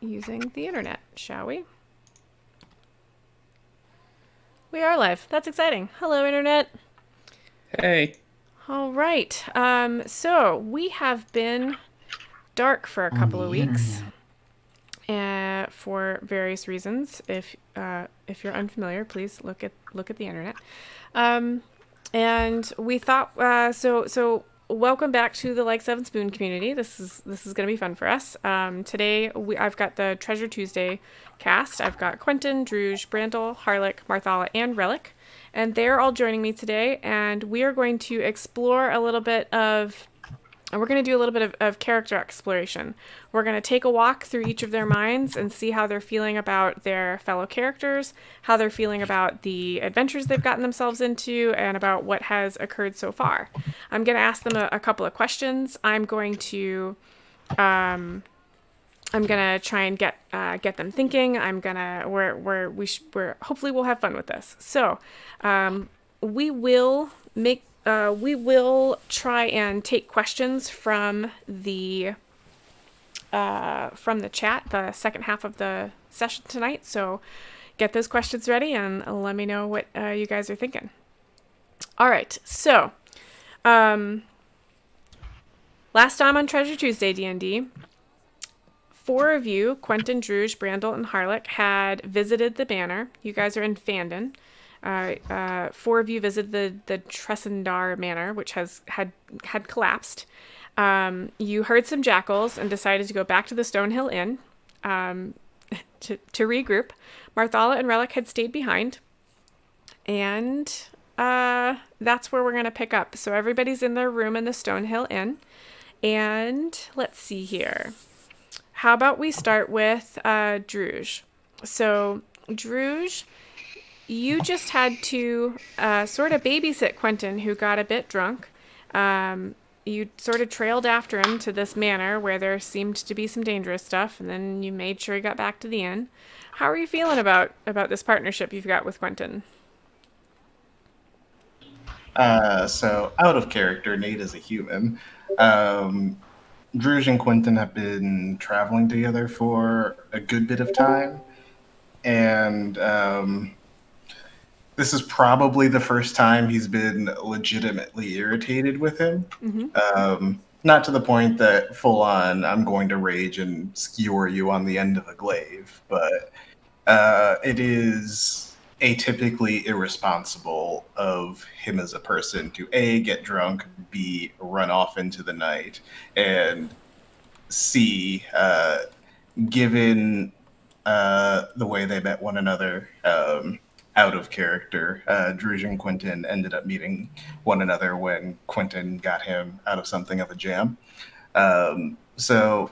using the internet, shall we? We are live. That's exciting. Hello, internet. Hey. All right. So we have been dark for a On couple of the weeks, internet. for various reasons. If you're unfamiliar, please look at the internet. And we thought so. Welcome back to the Like Seven Spoon community. This is going to be fun for us. Today I've got the Treasure Tuesday cast. I've got Quentin, Druge, Brandel, Harlech, Marthala, and Relic, and they're all joining me today. And we are going to explore a little bit of and we're going to do a little bit of character exploration. We're going to take a walk through each of their minds and see how they're feeling about their fellow characters, how they're feeling about the adventures they've gotten themselves into, and about what has occurred so far. I'm going to ask them a couple of questions. I'm going to try and get them thinking. We're hopefully we'll have fun with this. So, we will try and take questions from the chat, the second half of the session tonight. So get those questions ready and let me know what you guys are thinking. All right. So last time on Treasure Tuesday D&D, 4 of you, Quentin, Druge, Brandel, and Harlech, had visited the manor. You guys are in Fandon. 4 of you visited the Tressendar Manor, which had collapsed. You heard some jackals and decided to go back to the Stonehill Inn to regroup. Marthala and Relic had stayed behind, and that's where we're going to pick up. So everybody's in their room in the Stonehill Inn, and let's see here. How about we start with Druge? So Druge, you just had to sort of babysit Quentin, who got a bit drunk. You sort of trailed after him to this manor where there seemed to be some dangerous stuff, and then you made sure he got back to the inn. How are you feeling about this partnership you've got with Quentin? So out of character, Nate is a human. Druge and Quentin have been traveling together for a good bit of time, and this is probably the first time he's been legitimately irritated with him. Not to the point that full on I'm going to rage and skewer you on the end of a glaive, but it is atypically irresponsible of him as a person to A, get drunk, B, run off into the night, and C, given the way they met one another out of character, Druge and Quentin ended up meeting one another when Quentin got him out of something of a jam. So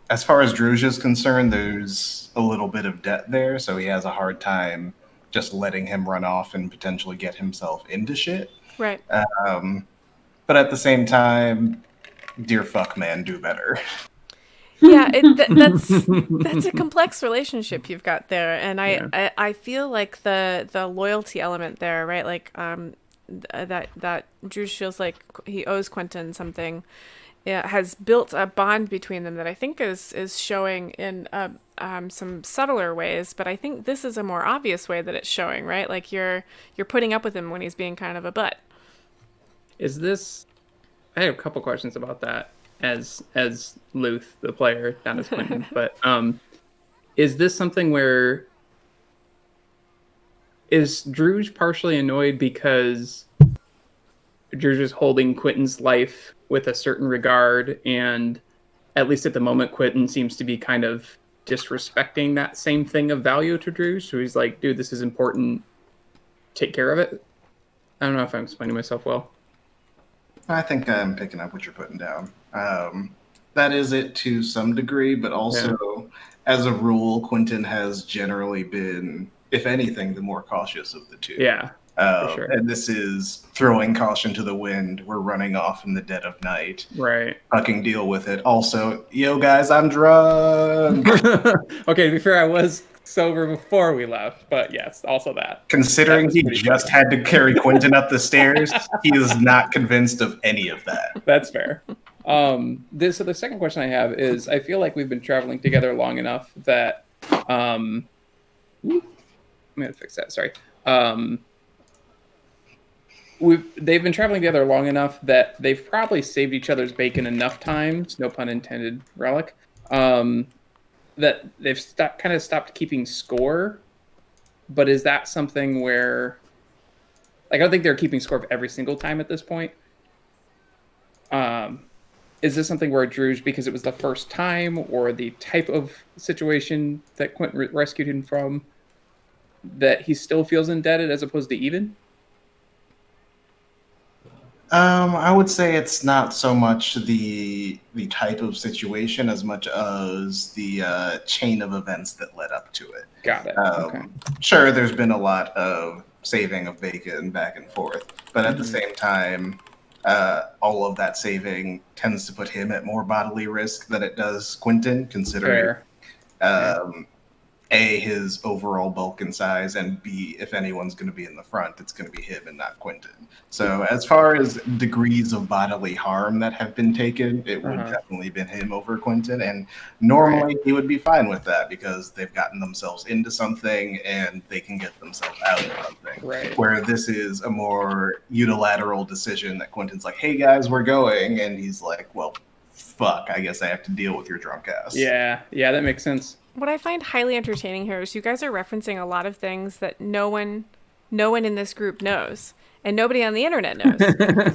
as far as Druge is concerned, there's a little bit of debt there, so he has a hard time just letting him run off and potentially get himself into shit. Right. But at the same time, dear fuck man, do better. Yeah, that's a complex relationship you've got there, and I feel like the loyalty element there, right? Like that Druge feels like he owes Quentin something. Yeah, has built a bond between them that I think is showing in some subtler ways, but I think this is a more obvious way that it's showing, right? Like you're putting up with him when he's being kind of a butt. Is this... I have a couple questions about that as Luth, the player, not as Quentin. But is this something where... Is Druge partially annoyed because Druge is holding Quentin's life with a certain regard, and at least at the moment, Quentin seems to be kind of disrespecting that same thing of value to Druge? So he's like, dude, this is important. Take care of it. I don't know if I'm explaining myself well. I think I'm picking up what you're putting down. That is it to some degree, but also, as a rule, Quentin has generally been, if anything, the more cautious of the two. Yeah, for sure. And this is throwing caution to the wind. We're running off in the dead of night. Right. Fucking deal with it. Also, yo, guys, I'm drunk. Okay, to be fair, I was sober before we left, but yes, also that. Considering he just had to carry Quentin up the stairs, he is not convinced of any of that. That's fair. So the second question I have is, I feel like we've been traveling together long enough that, I'm gonna fix that. Sorry. They've been traveling together long enough that they've probably saved each other's bacon enough times, no pun intended, Relic, um, that they've kind of stopped keeping score. But is that something where, like, I don't think they're keeping score of every single time at this point. Um, is this something where Druge, because it was the first time, or the type of situation that Quentin rescued him from, that he still feels indebted as opposed to even? I would say it's not so much the type of situation as much as the chain of events that led up to it. Got it. Okay. Sure, there's been a lot of saving of bacon back and forth, but at the Mhm. same time, all of that saving tends to put him at more bodily risk than it does Quentin, considering Fair. Yeah. A, his overall bulk and size, and B, if anyone's going to be in the front, it's going to be him and not Quentin. So, as far as degrees of bodily harm that have been taken, it would definitely been him over Quentin. And normally he would be fine with that because they've gotten themselves into something and they can get themselves out of something. Right. Where this is a more unilateral decision that Quentin's like, hey guys, we're going. And he's like, well, fuck, I guess I have to deal with your drunk ass. Yeah, that makes sense. What I find highly entertaining here is you guys are referencing a lot of things that no one in this group knows, and nobody on the internet knows.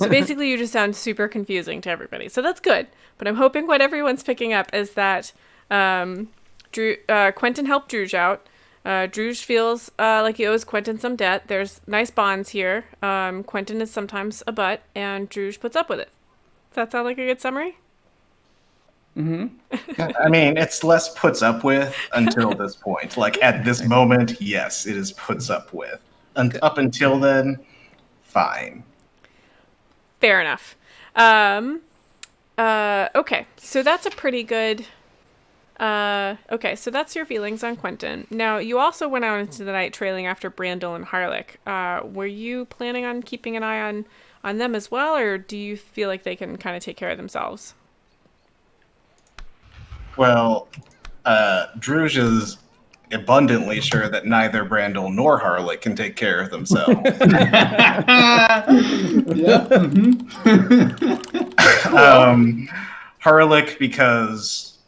So basically, you just sound super confusing to everybody. So that's good. But I'm hoping what everyone's picking up is that Quentin helped Druge out. Druge feels like he owes Quentin some debt. There's nice bonds here. Quentin is sometimes a butt, and Druge puts up with it. Does that sound like a good summary? I mean, it's less puts up with until this point. Like at this moment, yes, it is puts up with. And up until then, fine. Fair enough. Okay, so that's a pretty good. Okay, so that's your feelings on Quentin. Now, you also went out into the night trailing after Brandel and Harlech. Were you planning on keeping an eye on them as well, or do you feel like they can kind of take care of themselves? Well, Druge is abundantly sure that neither Brandel nor Harlech can take care of themselves. Harlech, because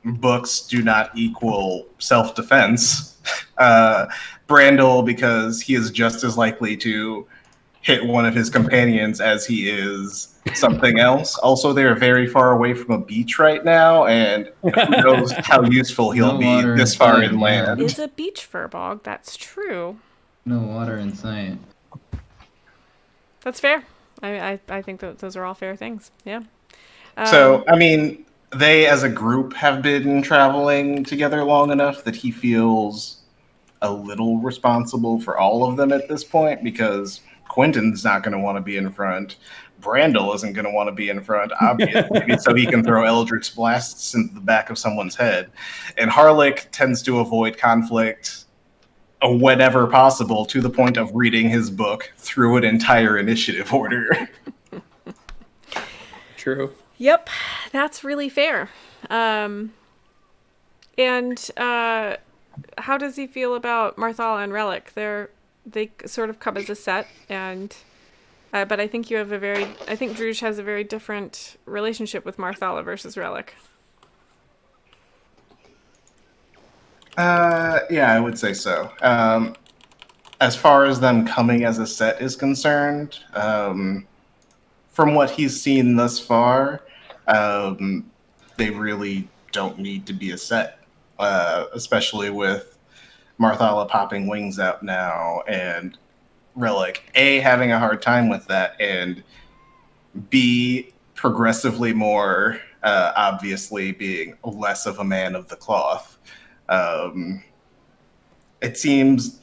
books do not equal self-defense. Brandel, because he is just as likely to hit one of his companions as he is something else. Also, they're very far away from a beach right now, and who knows how useful he'll be this far inland. It's a beach furbog, that's true. No water in sight. That's fair. I think that those are all fair things. Yeah. So, I mean, they as a group have been traveling together long enough that he feels a little responsible for all of them at this point, because Quentin's not going to want to be in front. Brandel isn't going to want to be in front, obviously, so he can throw Eldritch Blasts into the back of someone's head. And Harlech tends to avoid conflict whenever possible, to the point of reading his book through an entire initiative order. True. Yep, that's really fair. And how does he feel about Marthala and Relic? They sort of come as a set, and but I think I think Druge has a very different relationship with Marthala versus Relic. Yeah, I would say so. As far as them coming as a set is concerned, from what he's seen thus far, they really don't need to be a set, especially with Marthala popping wings out now, and Relic, A, having a hard time with that, and B, progressively more obviously being less of a man of the cloth. It seems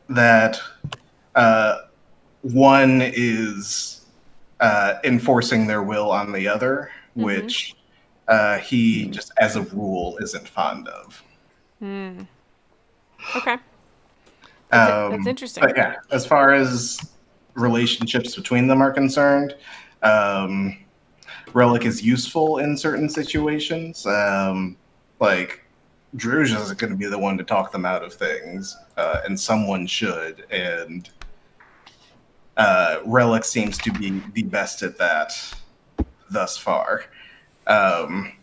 that one is enforcing their will on the other, which he just as a rule isn't fond of. Okay. That's interesting. But yeah, as far as relationships between them are concerned, Relic is useful in certain situations. Like Druge is going to be the one to talk them out of things, and someone should. And Relic seems to be the best at that thus far. On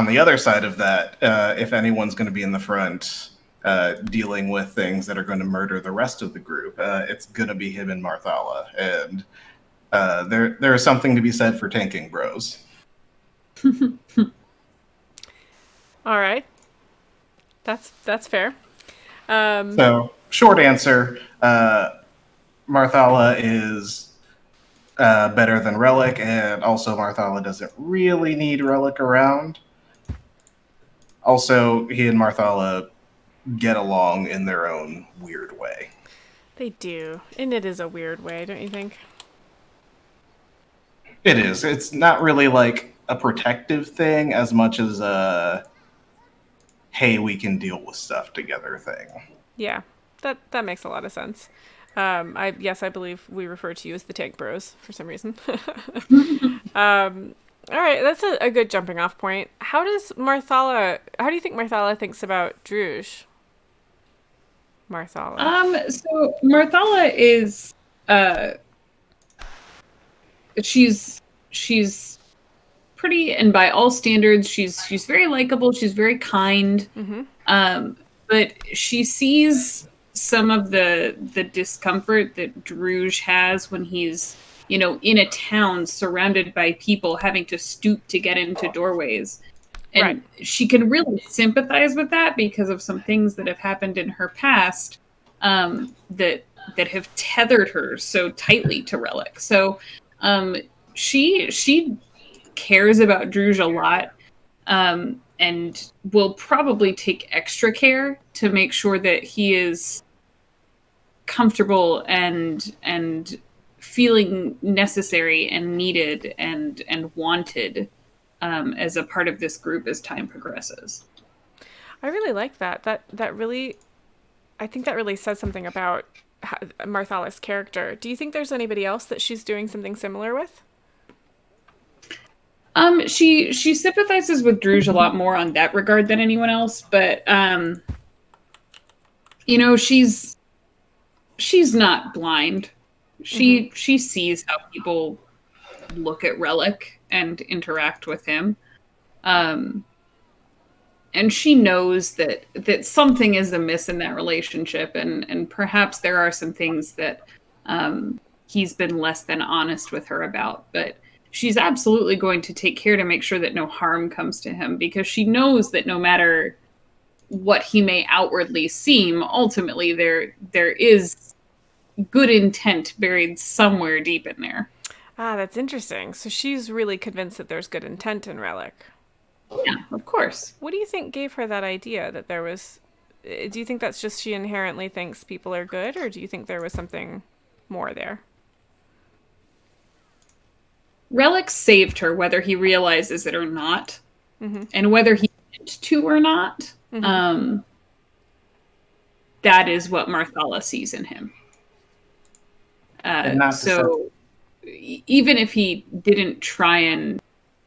the other side of that, if anyone's going to be in the front dealing with things that are going to murder the rest of the group, it's going to be him and Marthala. And there is something to be said for tanking bros. All right. That's fair. So, short answer, Marthala is better than Relic, and also Marthala doesn't really need Relic around. Also, he and Marthala get along in their own weird way. They do. And it is a weird way, don't you think? It is. It's not really like a protective thing as much as a hey, we can deal with stuff together thing. Yeah. That makes a lot of sense. I believe we refer to you as the Tank Bros for some reason. All right, that's a good jumping off point. How do you think Marthala thinks about Druge? Marthala. So Marthala is she's pretty, and by all standards she's very likable, she's very kind. But she sees some of the discomfort that Druge has when he's, in a town surrounded by people having to stoop to get into doorways. And Right. she can really sympathize with that because of some things that have happened in her past that have tethered her so tightly to Relic. So she cares about Druge a lot, and will probably take extra care to make sure that he is comfortable and feeling necessary and needed and wanted as a part of this group as time progresses. I really like that. I think that really says something about Marthala's character. Do you think there's anybody else that she's doing something similar with? She sympathizes with Druge a lot more on that regard than anyone else, but she's not blind. She sees how people look at Relic and interact with him. And she knows that something is amiss in that relationship, and perhaps there are some things that he's been less than honest with her about, but she's absolutely going to take care to make sure that no harm comes to him, because she knows that no matter what he may outwardly seem, ultimately there is good intent buried somewhere deep in there. Ah, that's interesting. So she's really convinced that there's good intent in Relic. Yeah, of course. What do you think gave her that idea that there was... Do you think that's just she inherently thinks people are good, or do you think there was something more there? Relic saved her, whether he realizes it or not, and whether he meant to or not. That is what Marthala sees in him. Even if he didn't try and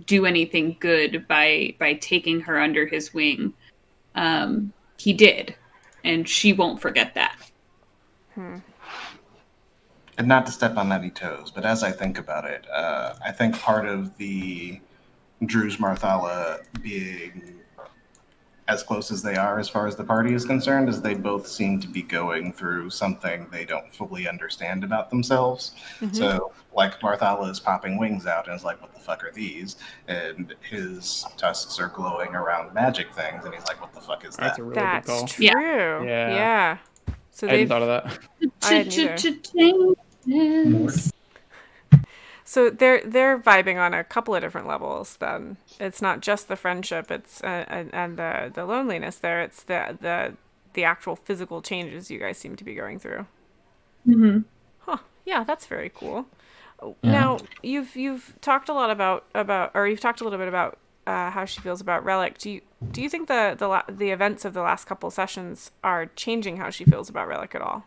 do anything good by taking her under his wing, he did, and she won't forget that. And not to step on any toes, but as I think about it, I think part of the Druge Marthala being as close as they are as far as the party is concerned is they both seem to be going through something they don't fully understand about themselves. So, like, Marthala is popping wings out and is like, what the fuck are these? And his tusks are glowing around magic things, and he's like, what the fuck is that? That's a really good call. That's true. Yeah. So I hadn't thought of that. I hadn't either. So they're vibing on a couple of different levels. Then it's not just the friendship, it's and the loneliness there. It's the actual physical changes you guys seem to be going through. Huh. Yeah, that's very cool. Yeah. Now you've talked a lot about or you've talked a little bit about how she feels about Relic. Do you think the events of the last couple sessions are changing how she feels about Relic at all?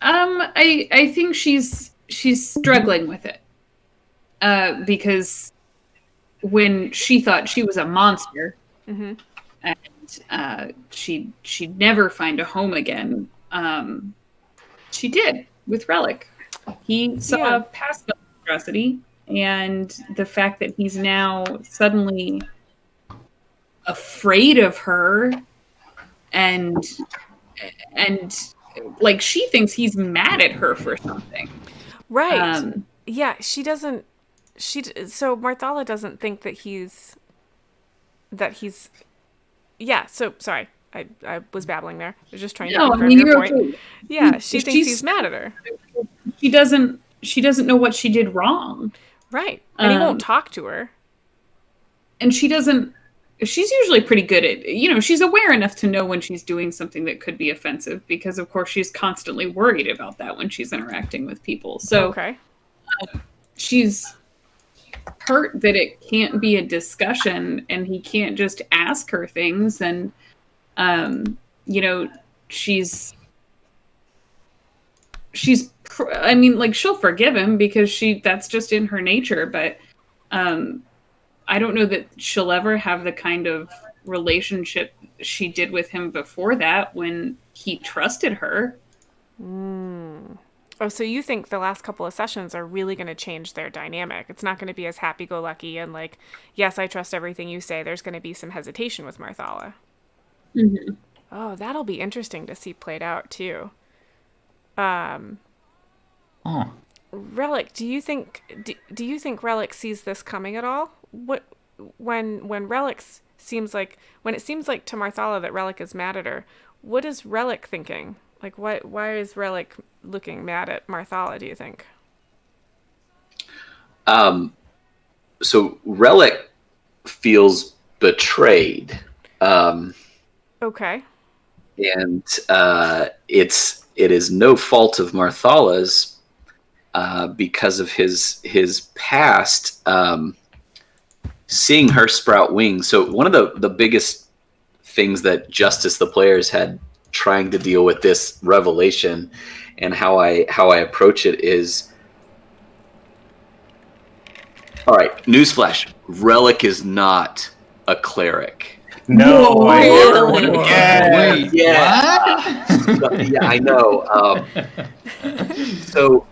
I think she's struggling with it. because when she thought she was a monster, Mm-hmm. and she'd never find a home again, she did with Relic. He saw Yeah. past the monstrosity, and the fact that he's now suddenly afraid of her, and like she thinks he's mad at her for something. Right. Yeah, she doesn't. So Marthala doesn't think that he's. Yeah. So sorry, I was babbling there. I was just trying to No, I confirm mean your you're point. okay. Yeah, she thinks She's he's mad at her. she doesn't know what she did wrong. Right, and he won't Um, talk to her. and she's usually pretty good at, she's aware enough to know when she's doing something that could be offensive, because of course she's constantly worried about that when she's interacting with people. So Okay. she's hurt that it can't be a discussion and he can't just ask her things. And you know she's I mean, like, she'll forgive him because that's just in her nature, but I don't know that she'll ever have the kind of relationship she did with him before that, when he trusted her. Oh, so you think the last couple of sessions are really going to change their dynamic? It's not going to be as happy-go-lucky and like, yes, I trust everything you say. There's going to be some hesitation with Marthala. Mm-hmm. Oh, that'll be interesting to see played out too. Oh. Relic, do you think Relic sees this coming at all? What when when it seems like to Marthala that Relic is mad at her, what is Relic thinking? Like, why is Relic looking mad at Marthala, do you think? So Relic feels betrayed, Okay. and it is no fault of Marthala's, because of his past, seeing her sprout wings. So one of the biggest things that Justice, the players, had trying to deal with this revelation, and how I approach it is, all right, newsflash: Relic is not a cleric. No, I never Really? would have guessed. Wait, Yeah. what? Yeah, I know. So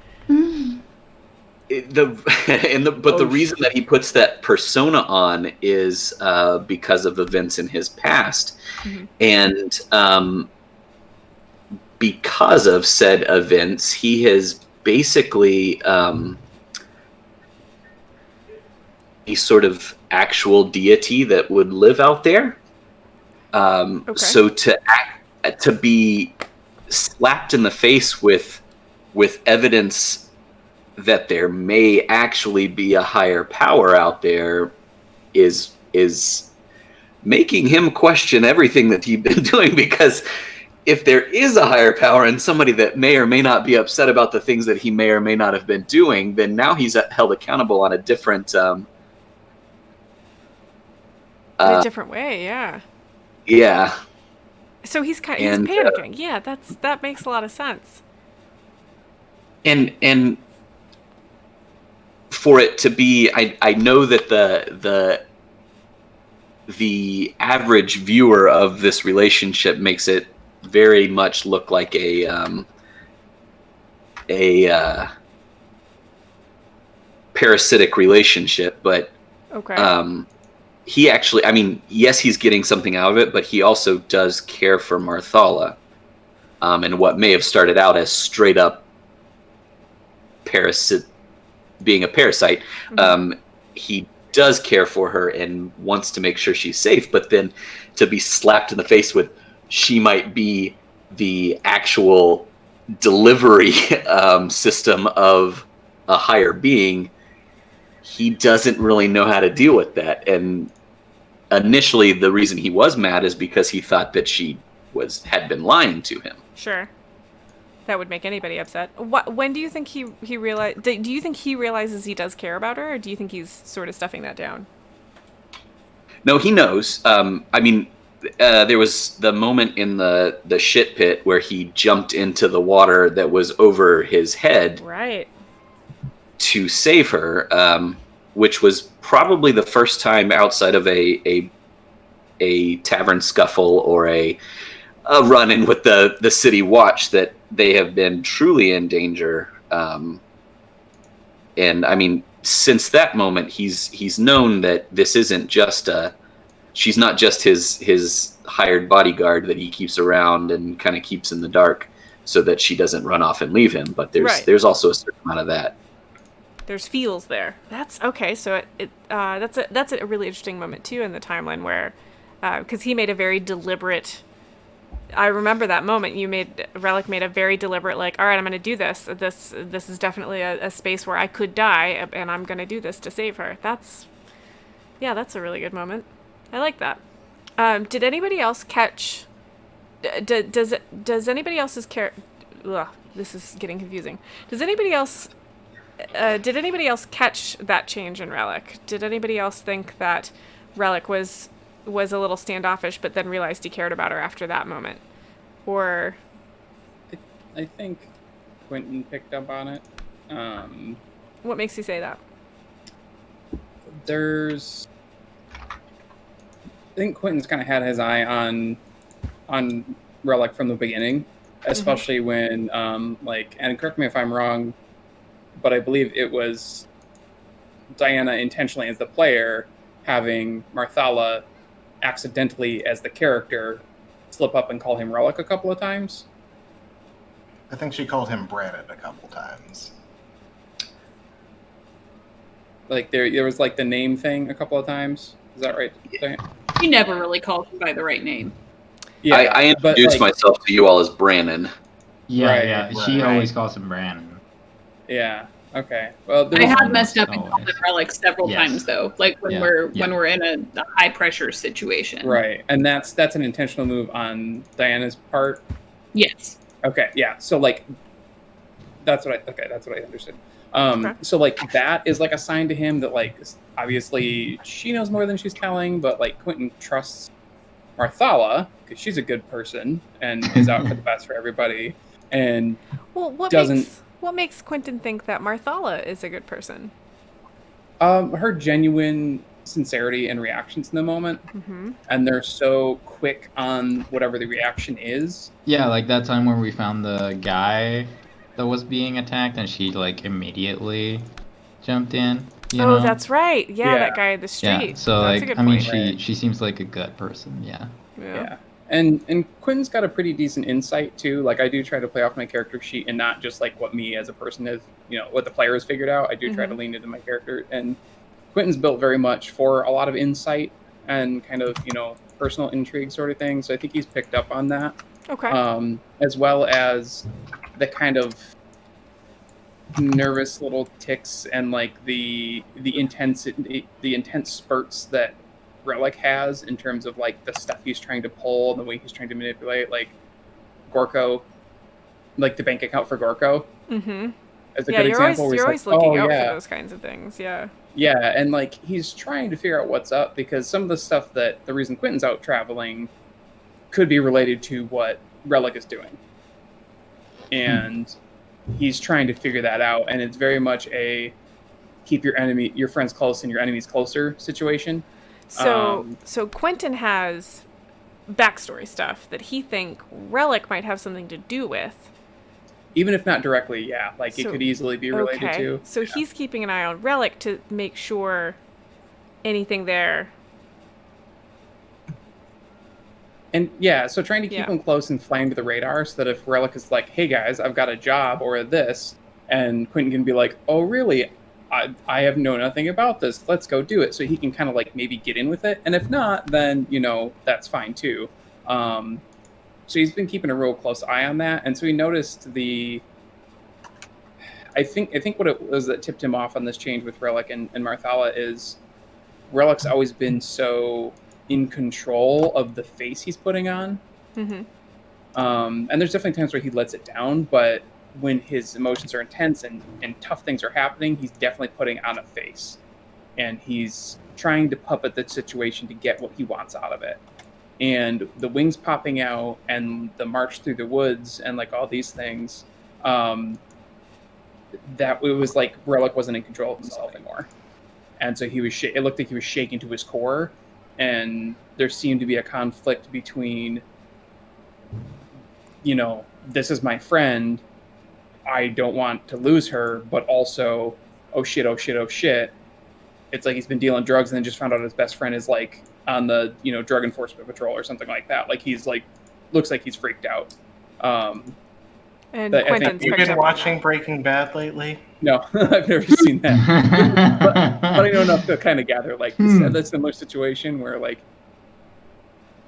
the reason that he puts that persona on is because of events in his past, and because of said events, he has basically a sort of actual deity that would live out there. So to be slapped in the face with evidence that there may actually be a higher power out there is making him question everything that he'd been doing, because if there is a higher power and somebody that may or may not be upset about the things that he may or may not have been doing, then now he's held accountable on a different In a different way, yeah. yeah. So he's he's And, panicking. Yeah, that makes a lot of sense. And for it to be, I know that the average viewer of this relationship makes it very much look like a parasitic relationship, but Okay. he actually, I mean, yes, he's getting something out of it, but he also does care for Marthala, and what may have started out as straight up being a parasite. He does care for her and wants to make sure she's safe, but then to be slapped in the face with, she might be the actual delivery system of a higher being, he doesn't really know how to deal with that. And initially the reason he was mad is because he thought that she had been lying to him. Sure. That would make anybody upset. When do you think he realize? Do you think he realizes he does care about her, or do you think he's sort of stuffing that down? No, he knows. I mean, there was the moment in the shit pit where he jumped into the water that was over his head. Right. to save her, which was probably the first time outside of a tavern scuffle or a run-in with the city watch that they have been truly in danger. And I mean, since that moment, he's known that this isn't just she's not just his hired bodyguard that he keeps around and kind of keeps in the dark so that she doesn't run off and leave him. But there's also a certain amount of that. There's feels there. That's okay. So that's a really interesting moment too in the timeline where, because he made a very deliberate. I remember that moment. Relic made a very deliberate, like, all right, I'm going to do this. This is definitely a space where I could die, and I'm going to do this to save her. That's a really good moment. I like that. Did anybody else catch? Does anybody else's character? This is getting confusing. Does anybody else? Did anybody else catch that change in Relic? Did anybody else think that Relic was a little standoffish, but then realized he cared about her after that moment? Or I think Quentin picked up on it. What makes you say that? I think Quentin's kind of had his eye on Relic from the beginning, especially when and correct me if I'm wrong, but I believe it was Diana intentionally as the player having Marthala accidentally as the character slip up and call him Relic a couple of times. I think she called him Brandon a couple times. Like there was like the name thing a couple of times. Is that right? She never really called him by the right name. Yeah, I introduced myself to you all as Brandon. Yeah, She always calls him Brandon. Yeah. Okay. Well, I have messed up and called him Relic several times though. Like when we're in a high pressure situation. Right, and that's an intentional move on Diana's part. Yes. Okay. Yeah. So like, that's what I understood. So like that is like a sign to him that like obviously she knows more than she's telling, but like Quentin trusts Marthala because she's a good person and is out for the best for everybody. And what makes Quentin think that Marthala is a good person? Her genuine sincerity and reactions in the moment, and they're so quick on whatever the reaction is. Yeah, like that time where we found the guy that was being attacked, and she like immediately jumped in. You know? That's right. Yeah, that guy in the street. Yeah, so that's like a good point. she seems like a good person. Yeah. And Quinn's got a pretty decent insight too. Like I do try to play off my character sheet and not just like what me as a person has, what the player has figured out. I do try to lean into my character, and Quentin's built very much for a lot of insight and kind of personal intrigue sort of thing. So I think he's picked up on that. Okay. As well as the kind of nervous little ticks and like the intense spurts that Relic has in terms of like the stuff he's trying to pull and the way he's trying to manipulate, like Gorko, like the bank account for Gorko. As a good example. You're always looking out for those kinds of things. Yeah. Yeah, and like he's trying to figure out what's up because some of the stuff the reason Quentin's out traveling could be related to what Relic is doing. And he's trying to figure that out, and it's very much a keep your friends close and your enemies closer situation. So Quentin has backstory stuff that he think Relic might have something to do with. Even if not directly, yeah. Like it could easily be related to. So he's keeping an eye on Relic to make sure anything there. And yeah, so trying to keep him close and flying to the radar so that if Relic is like, hey guys, I've got a job or this, and Quentin can be like, oh really? I have known nothing about this. Let's go do it. So he can kind of like maybe get in with it. And if not, then, that's fine too. So he's been keeping a real close eye on that. And so he noticed I think what it was that tipped him off on this change with Relic and Marthala is Relic's always been so in control of the face he's putting on. And there's definitely times where he lets it down, but when his emotions are intense and tough things are happening, he's definitely putting on a face. And he's trying to puppet the situation to get what he wants out of it. And the wings popping out and the march through the woods and like all these things, that it was like Relic wasn't in control of himself anymore, and so he was. It looked like he was shaking to his core, and there seemed to be a conflict between, this is my friend, I don't want to lose her, but also, oh shit, oh shit, oh shit. It's like he's been dealing drugs and then just found out his best friend is like on the drug enforcement patrol or something like that. Like he's like looks like he's freaked out. And Quentin's You've been watching Breaking Bad lately? No, I've never seen that. but I know enough to kind of gather like a similar situation where like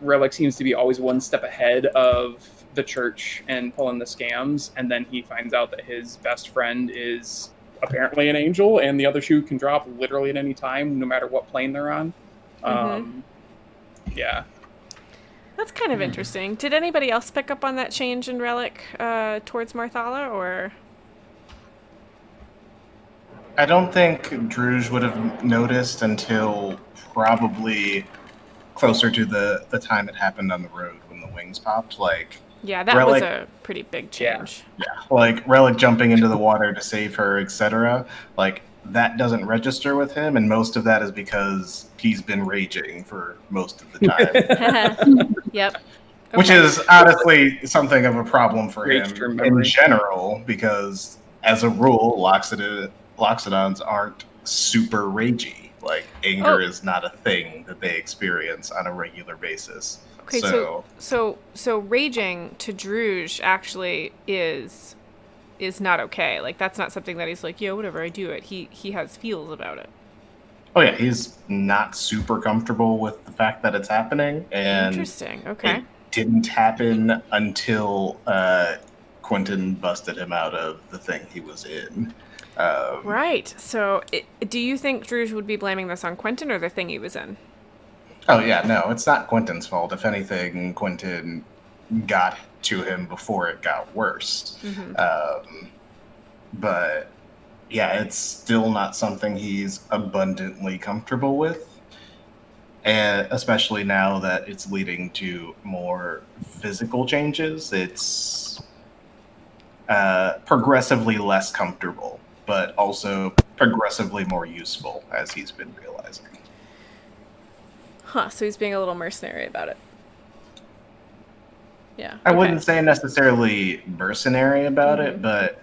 Relic seems to be always one step ahead of the church and pulling the scams, and then he finds out that his best friend is apparently an angel, and the other shoe can drop literally at any time, no matter what plane they're on. Yeah. That's kind of interesting. Did anybody else pick up on that change in Relic towards Marthala, or? I don't think Druge would have noticed until probably closer to the time it happened on the road when the wings popped. Like, yeah, that Relic, was a pretty big change. Yeah, like Relic jumping into the water to save her, etc. Like, that doesn't register with him, and most of that is because he's been raging for most of the time. Yep. Okay. Which is honestly something of a problem for him in general, because as a rule, Loxodons aren't super ragey. Like, anger is not a thing that they experience on a regular basis. Okay, so raging to Druge actually is not okay. Like, that's not something that he's like, yeah, whatever, I do it. He has feels about it. Oh yeah, he's not super comfortable with the fact that it's happening, and interesting. Okay, it didn't happen until Quentin busted him out of the thing he was in. Right. So, do you think Druge would be blaming this on Quentin or the thing he was in? Oh yeah, no, it's not Quentin's fault. If anything, Quentin got to him before it got worse. But yeah, it's still not something he's abundantly comfortable with, and especially now that it's leading to more physical changes, it's progressively less comfortable, but also progressively more useful, as he's been realizing. Huh, so he's being a little mercenary about it. Yeah. Okay. I wouldn't say necessarily mercenary about it, but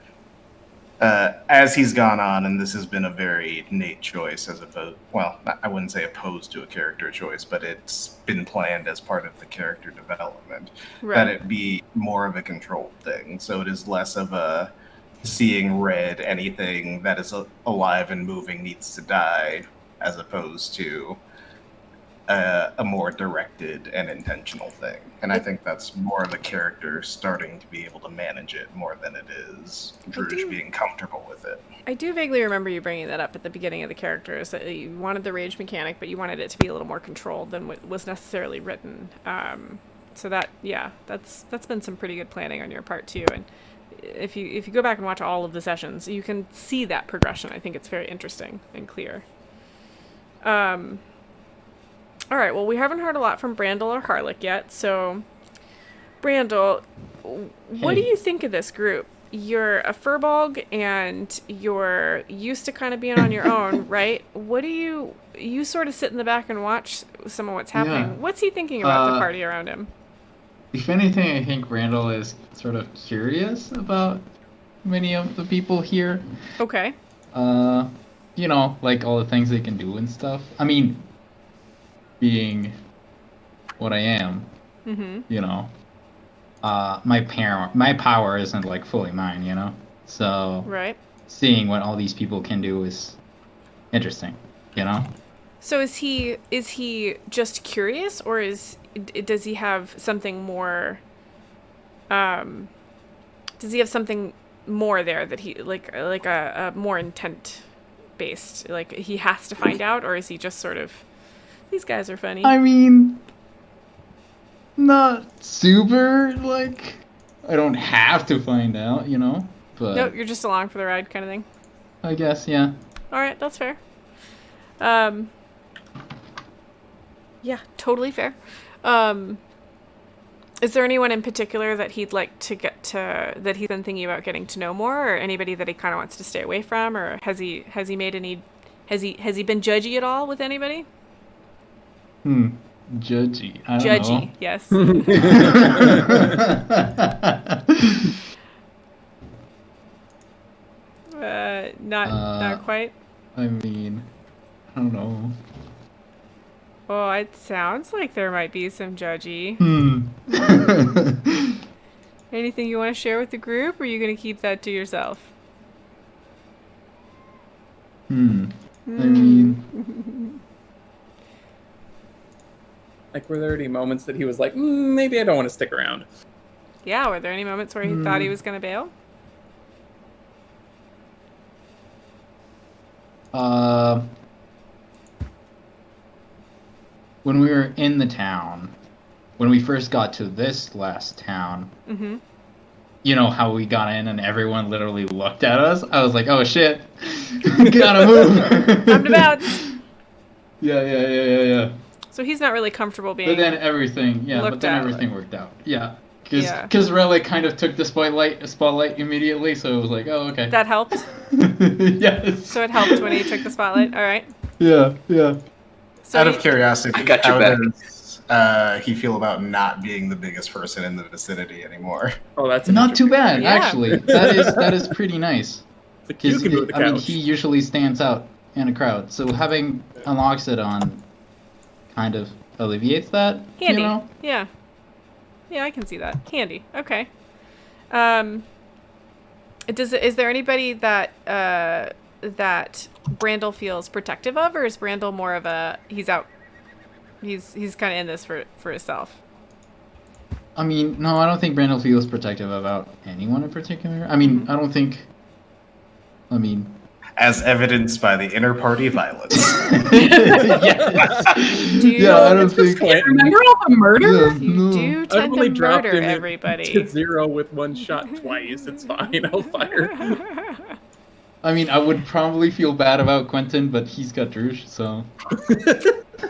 as he's gone on, and this has been a very Nate choice as opposed, well, I wouldn't say opposed to a character choice, but it's been planned as part of the character development, that it be more of a controlled thing. So it is less of a seeing red, anything that is alive and moving needs to die, as opposed to a more directed and intentional thing. And I think that's more of a character starting to be able to manage it more than it is Druge being comfortable with it. I do vaguely remember you bringing that up at the beginning of the characters, that you wanted the rage mechanic, but you wanted it to be a little more controlled than what was necessarily written. So that, yeah, that's been some pretty good planning on your part too. And if you go back and watch all of the sessions, you can see that progression. I think it's very interesting and clear. All right, well, we haven't heard a lot from Brandel or Harlech yet, so Brandel, what do you think of this group? You're a furbolg, and you're used to kind of being on your own, right? What do you sort of sit in the back and watch some of what's happening. Yeah. What's he thinking about the party around him? If anything, I think Brandel is sort of curious about many of the people here. Okay. Like all the things they can do and stuff. I mean, being what I am, my power isn't like fully mine, so right. Seeing what all these people can do is interesting, So is he just curious, or does he have something more? Does he have something more there that he like a more intent based? Like he has to find out, or is he just sort of? These guys are funny. I mean, not super, like, I don't have to find out, but... No, you're just along for the ride kind of thing? I guess, yeah. Alright, that's fair. Yeah, totally fair. Is there anyone in particular that he'd like to get to, that he's been thinking about getting to know more, or anybody that he kind of wants to stay away from, or has he made any, has he been judgy at all with anybody? Judgy. I don't Judgy, know. yes. Not quite. I mean, I don't know. Oh, it sounds like there might be some judgy. Anything you want to share with the group, or are you going to keep that to yourself? I mean, Like, were there any moments that he was like, maybe I don't want to stick around? Yeah, were there any moments where he thought he was going to bail? When we were in the town, when we first got to this last town, you know how we got in and everyone literally looked at us? I was like, oh shit, gotta move. Time to bounce. Yeah. So he's not really comfortable being. But then everything worked out. Yeah. Because Relic kind of took the spotlight immediately, so it was like, oh, okay. That helped? Yes. So it helped when he took the spotlight? All right. Yeah. So out of curiosity, I got your back. Does he feel about not being the biggest person in the vicinity anymore? Oh, that's not too bad, Yeah. actually. That is pretty nice. You can move the couch. I mean, he usually stands out in a crowd, so having a Loxodon kind of alleviates that. Handy. You know? Yeah, I can see that. Handy. Okay. Is there anybody that that Brandel feels protective of, or is Brandel more of a he's kind of in this for himself? I mean, no, I don't think Brandel feels protective about anyone in particular. I mean, I don't think. I mean, as evidenced by the inter-party violence. Yes. I don't think. Remember all the murder? You do tend only to dropped murder him everybody. to 0 with 1 shot twice. It's fine. I'll fire. I mean, I would probably feel bad about Quentin, but he's got Druge, so.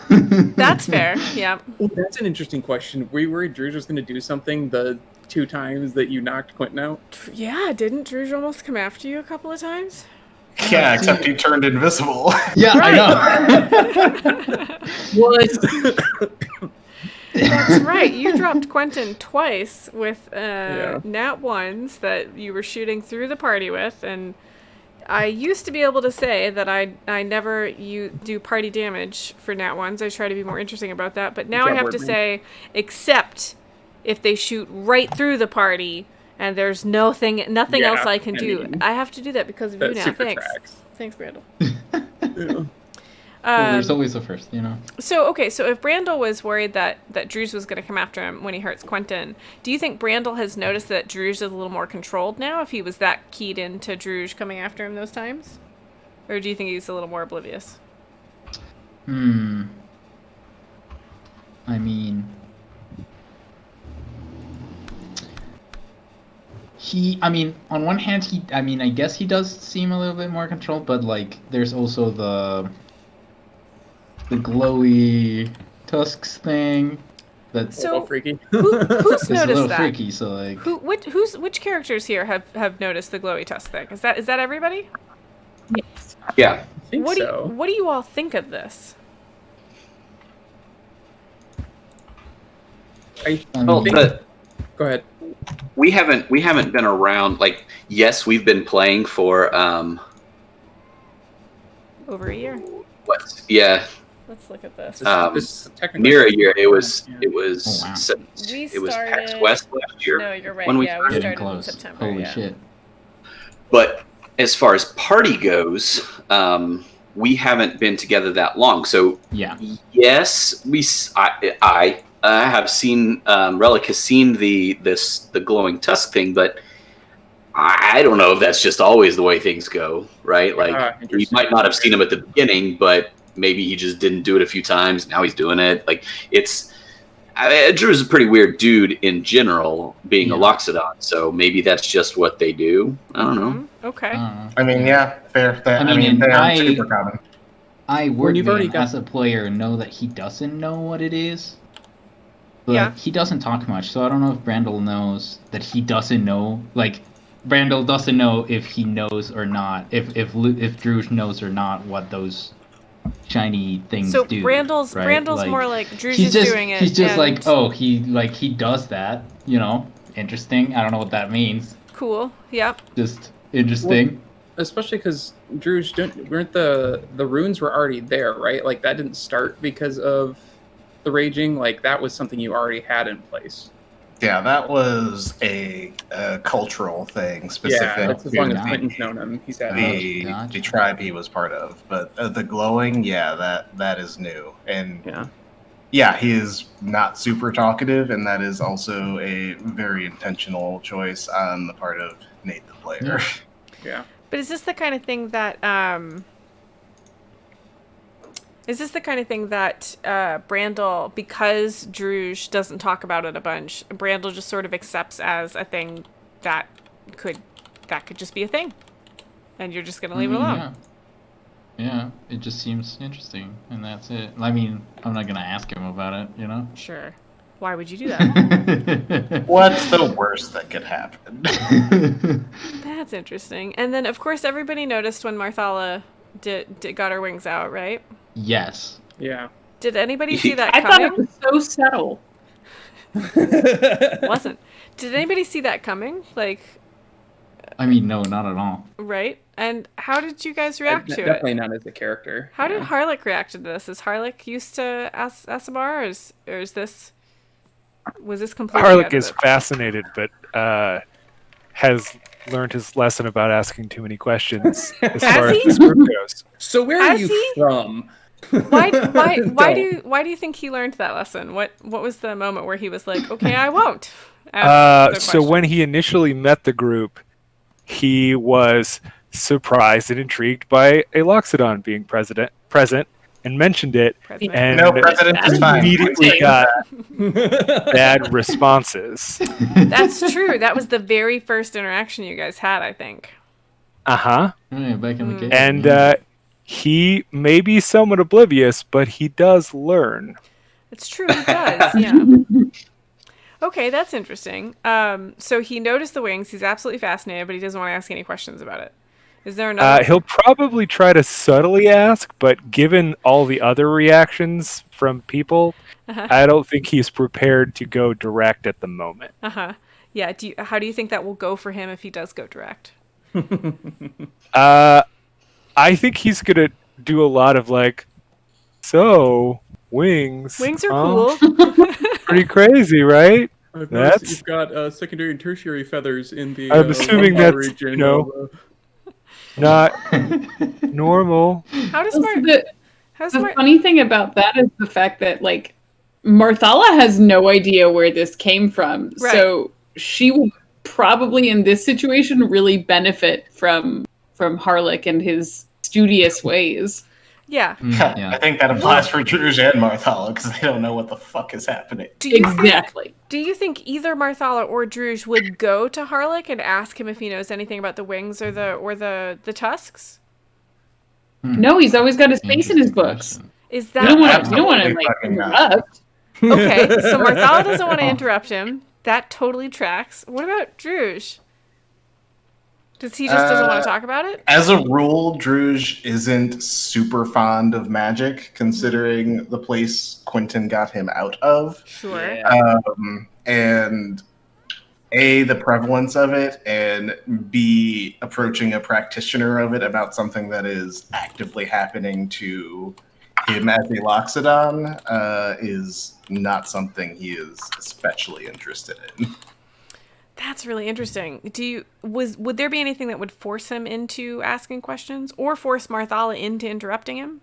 That's fair. Yeah. Well, that's an interesting question. Were you worried Druge was going to do something the 2 times that you knocked Quentin out? Yeah. Didn't Druge almost come after you a couple of times? Yeah, except he turned invisible. Yeah, Right. I know. That's right. You dropped Quentin twice with nat ones that you were shooting through the party with, and I used to be able to say that I never do party damage for nat ones. I try to be more interesting about that, but now I have to say, except if they shoot right through the party and there's nothing else I can do. I have to do that because of you now. Thanks, Brandel. Well, there's always a first, you know. So if Brandel was worried that Druge was going to come after him when he hurts Quentin, do you think Brandel has noticed that Druge is a little more controlled now, if he was that keyed into Druge coming after him those times? Or do you think he's a little more oblivious? I mean... on one hand, I guess he does seem a little bit more controlled, but, like, there's also the glowy tusks thing. That's so a little freaky. Who's a noticed little that? freaky, so, like... Which characters here have noticed the glowy tusk thing? Is that everybody? Yes. Yeah. I think What so. do you all think of this? But Go ahead. we haven't been around. Like, yes, we've been playing for Over a year. Yeah. Let's look at this. This technically Near a year. It was Oh, wow. it was PAX started- West last year. No, you're right. when we We Getting started in close. September. Holy yeah. shit. But as far as party goes, we haven't been together that long. So Yeah. yes, I have seen Relic has seen the glowing tusk thing, but I don't know if that's just always the way things go, right? Like, you interesting. might not have seen him at the beginning, but maybe he just didn't do it a few times. Now he's doing it. Like, Drew is a pretty weird dude in general, being a Loxodon. So maybe that's just what they do. I don't know. Okay. I mean, yeah, fair. They're super common. I When you've already as a player know that he doesn't know what it is. But he doesn't talk much, so I don't know if Brandel knows that he doesn't know. Like, Brandel doesn't know if he knows or not. If Druge knows or not what those shiny things So do. Brandel's right? more like Druge he's is doing it. He's just and... like, oh, he does that. You know, interesting. I don't know what that means. Cool. Yep. Just interesting. Well, especially because Druge weren't the runes were already there, right? Like that didn't start because of the raging. Like that was something you already had in place. Yeah, that was a cultural thing specific. Yeah, that's as long to as Quentin's known him. He's had the tribe he was part of. But the glowing, yeah, that is new. And yeah, he is not super talkative, and that is also a very intentional choice on the part of Nate the player. Yeah. But is this the kind of thing that Brandel, because Druge doesn't talk about it a bunch, Brandel just sort of accepts as a thing that could just be a thing, and you're just gonna leave it alone? Yeah, it just seems interesting, and that's it. I mean, I'm not gonna ask him about it, you know? Sure. Why would you do that? What's the worst that could happen? That's interesting. And then, of course, everybody noticed when Marthala got her wings out, right? Yes. Yeah. Did anybody see that I coming? thought it was so subtle. Wasn't. Did anybody see that coming? Like, I mean, no, not at all. right? And how did you guys react to it? Definitely not as a character. How did Harlech react to this? Is Harlech used to Asimar, or is this... Was this completely Harlech is fascinated, but has learned his lesson about asking too many questions as far as this group goes. So where are you from? Why do you think he learned that lesson? What was the moment where he was like, okay, I won't ask so when he initially met the group, he was surprised and intrigued by a Loxodon being present and mentioned it, and no, President is fine. immediately got bad responses. That's true. That was the very first interaction you guys had, I think. Uh-huh. Yeah, back in the cave. And he may be somewhat oblivious, but he does learn. It's true, he does, yeah. Okay, that's interesting. So he noticed the wings. He's absolutely fascinated, but he doesn't want to ask any questions about it. Is there another? He'll probably try to subtly ask, but given all the other reactions from people, I don't think he's prepared to go direct at the moment. Yeah. How do you think that will go for him if he does go direct? I think he's gonna do a lot of like, so wings. Wings are cool. Pretty crazy, right? You've got secondary and tertiary feathers in the. I'm assuming that's region not normal. How does the funny thing about that is the fact that like Marthala has no idea where this came from, right. So she would probably in this situation really benefit from Harlech and his studious ways. Yeah. I think that applies for Druge and Marthala because they don't know what the fuck is happening. Do you think either Marthala or Druge would go to Harlech and ask him if he knows anything about the wings or the tusks? No, he's always got his face in his books. Is that you don't want to like interrupt? Okay, so Marthala doesn't want to interrupt him. That totally tracks. What about Druge? Does he just doesn't want to talk about it? As a rule, Druge isn't super fond of magic, considering the place Quentin got him out of. Sure. And A, the prevalence of it, and B, approaching a practitioner of it about something that is actively happening to him as a Loxodon is not something he is especially interested in. That's really interesting. Would there be anything that would force him into asking questions or force Marthala into interrupting him?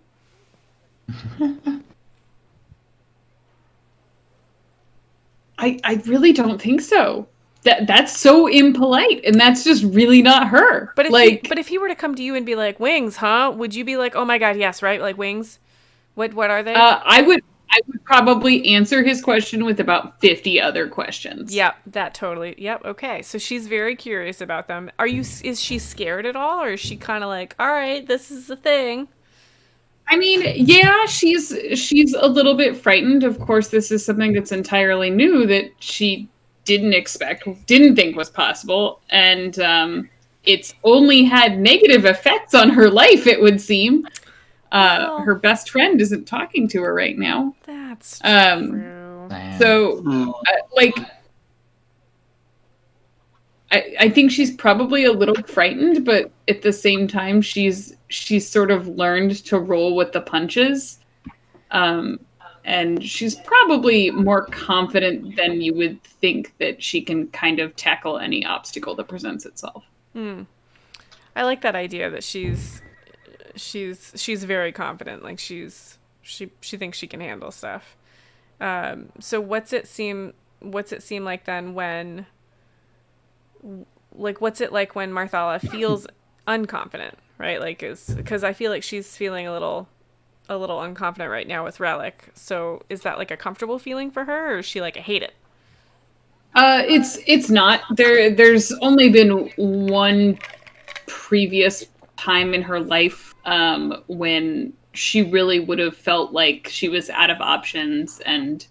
I really don't think so. That's so impolite, and that's just really not her. But if he were to come to you and be like, "Wings, huh?" Would you be like, "Oh my god, yes, right? Like wings? What are they?" I would probably answer his question with about 50 other questions. Yep, that totally. Yep, okay. So she's very curious about them. Is she scared at all, or is she kind of like, "All right, this is the thing"? I mean, yeah, she's a little bit frightened. Of course, this is something that's entirely new that she didn't think was possible, and it's only had negative effects on her life, it would seem. Well, her best friend isn't talking to her right now. That's true. So, like, I think she's probably a little frightened, but at the same time, she's sort of learned to roll with the punches. And she's probably more confident than you would think that she can kind of tackle any obstacle that presents itself. I like that idea that she's very confident. Like she thinks she can handle stuff. So what's it seem like then when, like, what's it like when Marthala feels unconfident, right? Like, because I feel like she's feeling a little unconfident right now with Relic. So is that like a comfortable feeling for her, or is she like, I hate it? It's not. There's only been one previous time in her life when she really would have felt like she was out of options and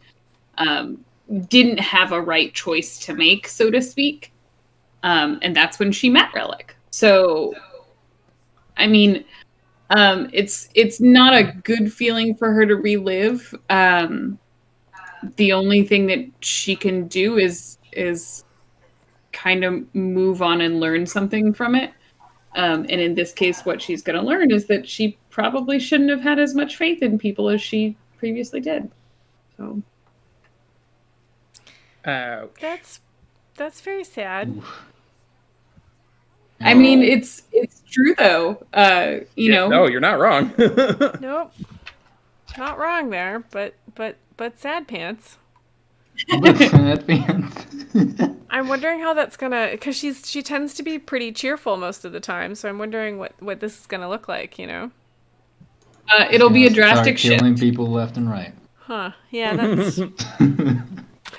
didn't have a right choice to make, so to speak. And that's when she met Relic. So, I mean, it's not a good feeling for her to relive. The only thing that she can do is kind of move on and learn something from it. And in this case, what she's going to learn is that she probably shouldn't have had as much faith in people as she previously did. So, that's very sad. Oof. I mean, it's true though. You know. No, you're not wrong. Nope, not wrong there, but sad pants. Sad pants. I'm wondering how that's gonna, because she tends to be pretty cheerful most of the time, so I'm wondering what this is gonna look like, you know? It'll be a drastic Start shift. killing people left and right. Huh? Yeah, that's.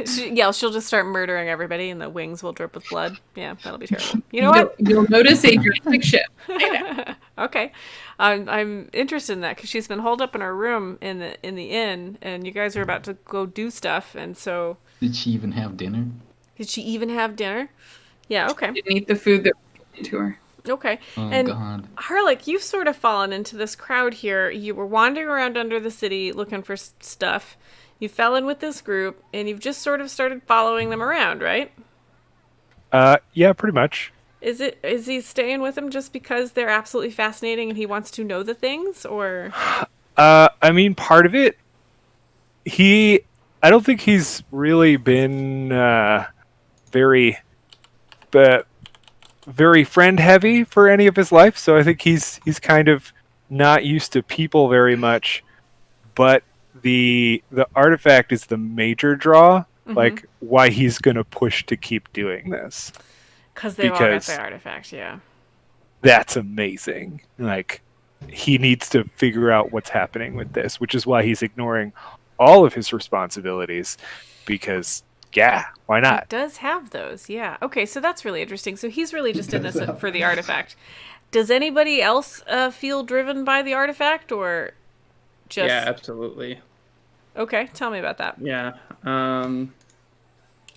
She'll just start murdering everybody, and the wings will drip with blood. Yeah, that'll be terrible. You know what? You'll notice a drastic shift. Okay, I'm interested in that because she's been holed up in her room in the inn, and you guys are about to go do stuff, and so. Did she even have dinner? Did she even have dinner? Yeah. Okay. Didn't eat the food that was given to her. Okay. Oh, and God. Harlick, you've sort of fallen into this crowd here. You were wandering around under the city looking for stuff. You fell in with this group, and you've just sort of started following them around, right? Yeah, pretty much. Is he staying with them just because they're absolutely fascinating and he wants to know the things, or? I mean, part of it, I don't think he's really been very friend heavy for any of his life. So I think he's kind of not used to people very much. But the artifact is the major draw, like why he's gonna push to keep doing this. Because they all got the artifact, yeah. That's amazing. Like, he needs to figure out what's happening with this, which is why he's ignoring all of his responsibilities, because, yeah, why not? It does have those, yeah. Okay, so that's really interesting. So he's really just in this for the artifact. Does anybody else feel driven by the artifact, or just... Yeah, absolutely. Okay, tell me about that. Yeah.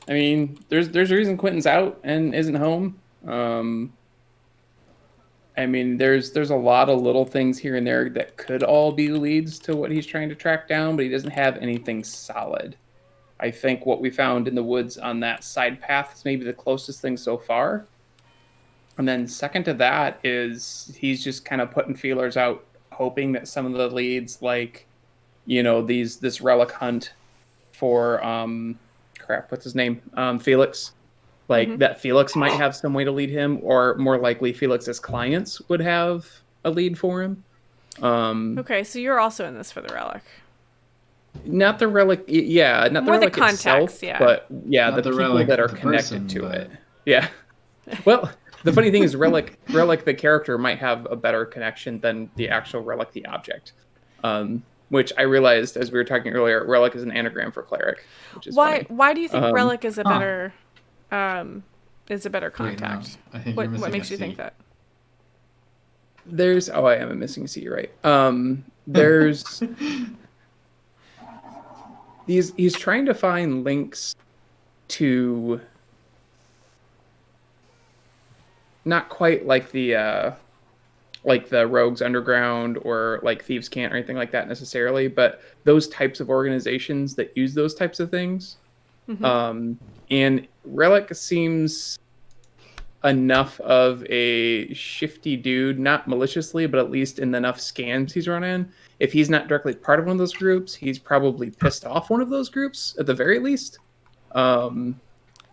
I mean, there's a reason Quentin's out and isn't home. I mean, there's a lot of little things here and there that could all be leads to what he's trying to track down, but he doesn't have anything solid. I think what we found in the woods on that side path is maybe the closest thing so far. And then second to that is he's just kind of putting feelers out, hoping that some of the leads, like, you know, this relic hunt for what's his name? Felix. Like, that Felix might have some way to lead him, or more likely Felix's clients would have a lead for him. Okay, so you're also in this for the relic. Not the relic, yeah, not the More the relic contacts, itself, yeah. but yeah, Not the the people relic, that are the connected person, to but- it. Yeah. Well, the funny thing is Relic the character might have a better connection than the actual Relic the object. Which I realized as we were talking earlier, Relic is an anagram for cleric, which is funny. Why do you think relic is a huh. better contact? Wait, no, I think you're What missing makes a you think C. that? I am missing a C, you're right. there's he's trying to find links to not quite like the Rogues Underground or like Thieves Can't or anything like that necessarily, but those types of organizations that use those types of things. And Relic seems enough of a shifty dude, not maliciously, but at least in enough scams he's run in. If he's not directly part of one of those groups, he's probably pissed off one of those groups at the very least. And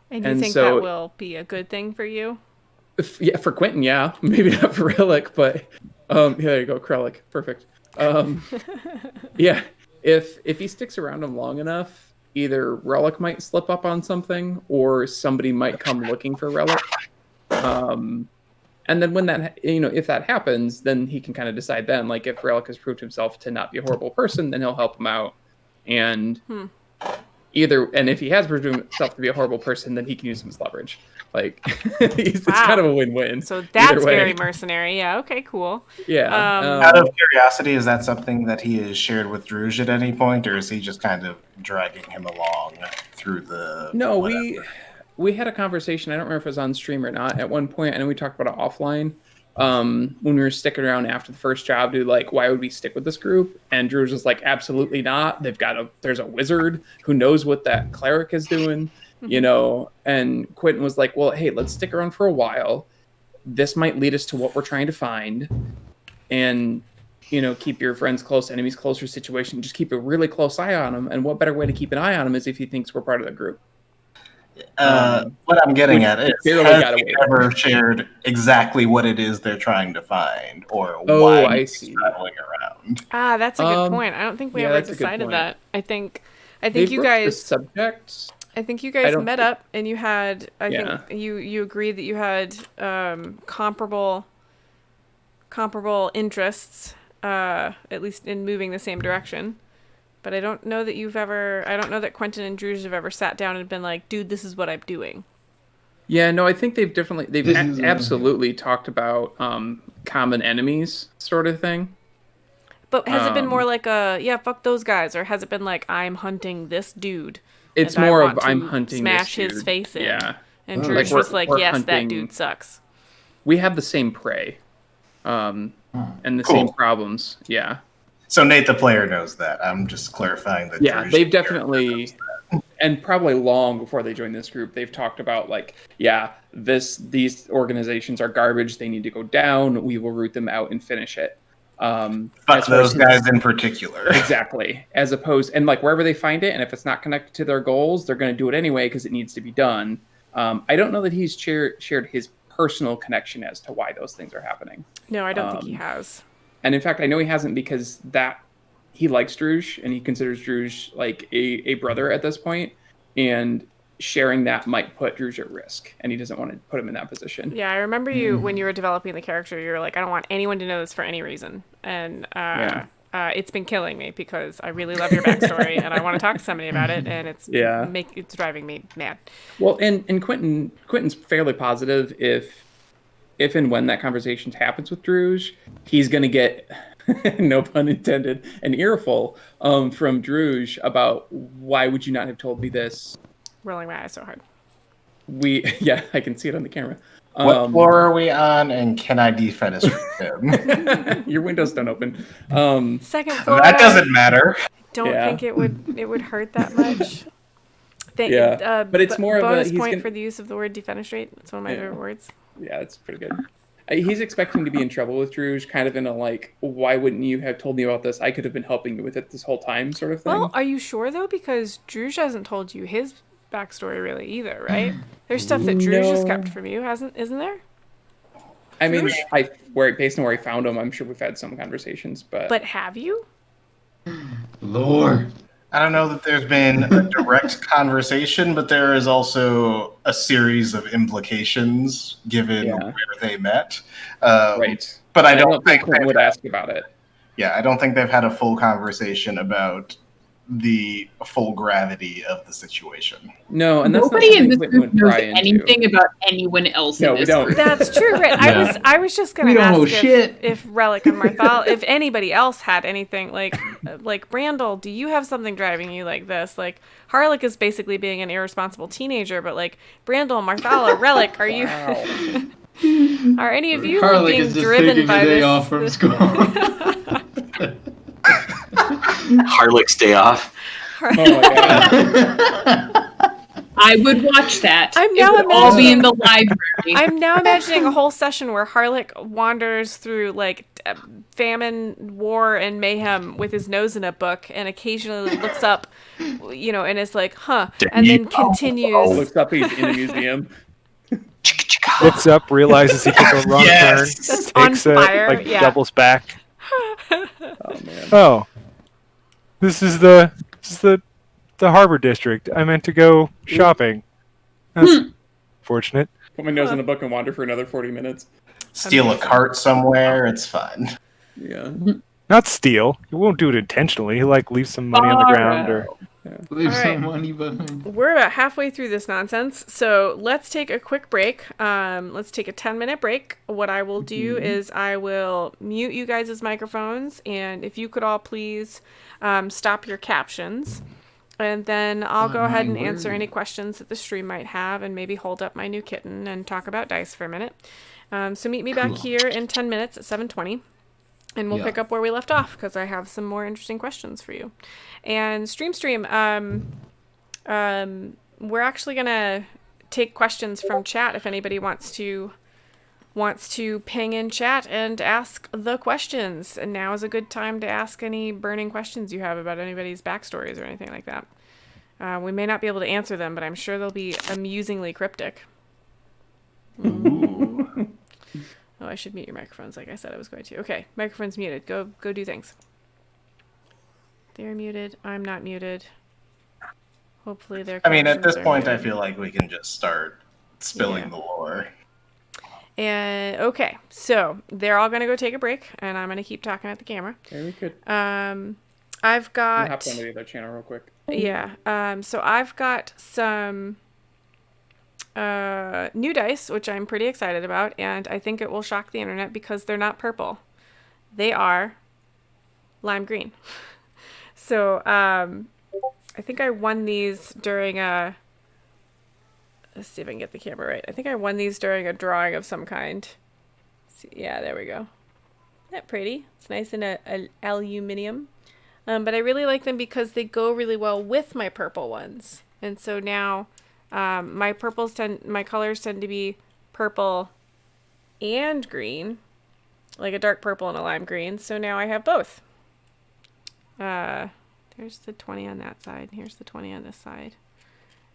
you think so, that will be a good thing for you? Yeah, for Quentin, yeah. Maybe not for Relic, but yeah, there you go, Krellic. Perfect. Yeah, if he sticks around him long enough, either Relic might slip up on something, or somebody might come looking for Relic. And then when that, if that happens, then he can kind of decide then, like, if Relic has proved himself to not be a horrible person, then he'll help him out. And and if he has proved himself to be a horrible person, then he can use some leverage. Like, it's kind of a win-win. So that's very mercenary. Yeah. Okay. Cool. Yeah. Out of curiosity, is that something that he has shared with Druge at any point, or is he just kind of dragging him along through the? No, we had a conversation. I don't remember if it was on stream or not. At one point, I know we talked about it offline. When we were sticking around after the first job, dude, like, why would we stick with this group? And Drew was just like, absolutely not. There's a wizard who knows what that cleric is doing, and Quentin was like, well, hey, let's stick around for a while. This might lead us to what we're trying to find. And, keep your friends close, enemies closer situation. Just keep a really close eye on them. And what better way to keep an eye on them is if he thinks we're part of the group. What I'm getting at is, has he ever shared exactly what it is they're trying to find, or why he's traveling around? That's a good point. I don't think we ever decided that. I think you guys subjects. I think you guys met up and you had. I think you agreed that you had comparable interests, at least in moving the same direction. But I don't know that I don't know that Quentin and Druge have ever sat down and been like, dude, this is what I'm doing. Yeah, no, I think they've absolutely talked about common enemies sort of thing. But has it been more like fuck those guys, or has it been like, I'm hunting this dude? It's more of I'm hunting smash this dude. his face in. Yeah. And Druge was like, yes, hunting, that dude sucks. We have the same prey. And the same problems. Yeah. So Nate, the player, knows that. I'm just clarifying that. Yeah, they've definitely, and probably long before they joined this group, they've talked about like, these organizations are garbage. They need to go down. We will root them out and finish it. But those guys in particular, exactly. As opposed, and like wherever they find it, and if it's not connected to their goals, they're going to do it anyway because it needs to be done. I don't know that he's shared his personal connection as to why those things are happening. No, I don't think he has. And in fact, I know he hasn't because he likes Druge and he considers Druge like a brother at this point, and sharing that might put Druge at risk, and he doesn't want to put him in that position. Yeah, I remember you when you were developing the character, you were like, I don't want anyone to know this for any reason, and it's been killing me because I really love your backstory and I want to talk to somebody about it, and it's driving me mad. Well, and Quentin's fairly positive if and when that conversation happens with Druge, he's going to get, no pun intended, an earful from Druge about why would you not have told me this? Rolling my eyes so hard. I can see it on the camera. What floor are we on, and can I defenestrate him? Your windows don't open. Second floor. That doesn't matter. Don't think it would hurt that much. But it's more of a bonus point for the use of the word defenestrate. It's one of my favorite words. Yeah, it's pretty good. He's expecting to be in trouble with Druge, kind of in a like, why wouldn't you have told me about this? I could have been helping you with it this whole time, sort of thing. Well, are you sure though? Because Druge hasn't told you his backstory really either, right? There's stuff that Druge has kept from you, isn't there? I mean, based on where I found him, I'm sure we've had some conversations, but have you? Lord. I don't know that there's been a direct conversation, but there is also a series of implications given where they met. Right. But I don't think Quentin would ask about it. Yeah, I don't think they've had a full conversation about the full gravity of the situation. No, and that's Nobody not in this something group Quentin would knows pry into. anything about anyone else No, in we this don't. group. That's true, right? Yeah. I was just gonna We don't know ask shit. if Relic and Marthal, if anybody else had anything like Brandel, do you have something driving you like this? Like Harlick is basically being an irresponsible teenager, but like Brandel, Marthal, or Relic, are you? Are any of you like, Harlick being is just driven taking by a day this? off from school. Harlick's day off. Oh my god. I would watch that. I'm It now would all be imagining- in the library. I'm now imagining a whole session where Harlick wanders through like famine, war, and mayhem with his nose in a book, and occasionally looks up, and is like, "Huh," and then continues. Looks up, he's in a museum. Looks up, realizes he took a wrong Yes. turn, Just on takes fire, it, like yeah. doubles back. Oh man. Oh, this is the harbor district. I meant to go shopping. That's fortunate. Put my nose in a book and wander for another 40 minutes. Steal a cart somewhere, it's fun. Yeah. Not steal. He won't do it intentionally. He'll like leave some money on the ground or. Leave All right. some money behind. We're about halfway through this nonsense, so let's take a quick break. Let's take a 10-minute break. What I will do is I will mute you guys' microphones, and if you could all please stop your captions. And then I'll go ahead and answer any questions that the stream might have, and maybe hold up my new kitten and talk about dice for a minute. So meet me back here in 10 minutes at 7:20. And we'll pick up where we left off, because I have some more interesting questions for you. And Stream, we're actually gonna take questions from chat if anybody wants to ping in chat and ask the questions. And now is a good time to ask any burning questions you have about anybody's backstories or anything like that. We may not be able to answer them, but I'm sure they'll be amusingly cryptic. Oh, I should mute your microphones like I said I was going to. Okay, microphone's muted. Go do things. They're muted. I'm not muted. Hopefully they're. I mean, at this point, I feel like we can just start spilling Yeah. the lore. And okay, so they're all gonna go take a break, and I'm gonna keep talking at the camera. Yeah, we could. I've I'll got. hop on to the other channel real quick. Yeah. So I've got some new dice, which I'm pretty excited about, and I think it will shock the internet because they're not purple. They are lime green. So I think I won these during a. Let's see if I can get the camera right. I think I won these during a drawing of some kind. Yeah, there we go. Isn't that pretty? It's nice in a aluminium. But I really like them because they go really well with my purple ones. And so now my colors tend to be purple and green, like a dark purple and a lime green. So now I have both. There's the 20 on that side. Here's the 20 on this side.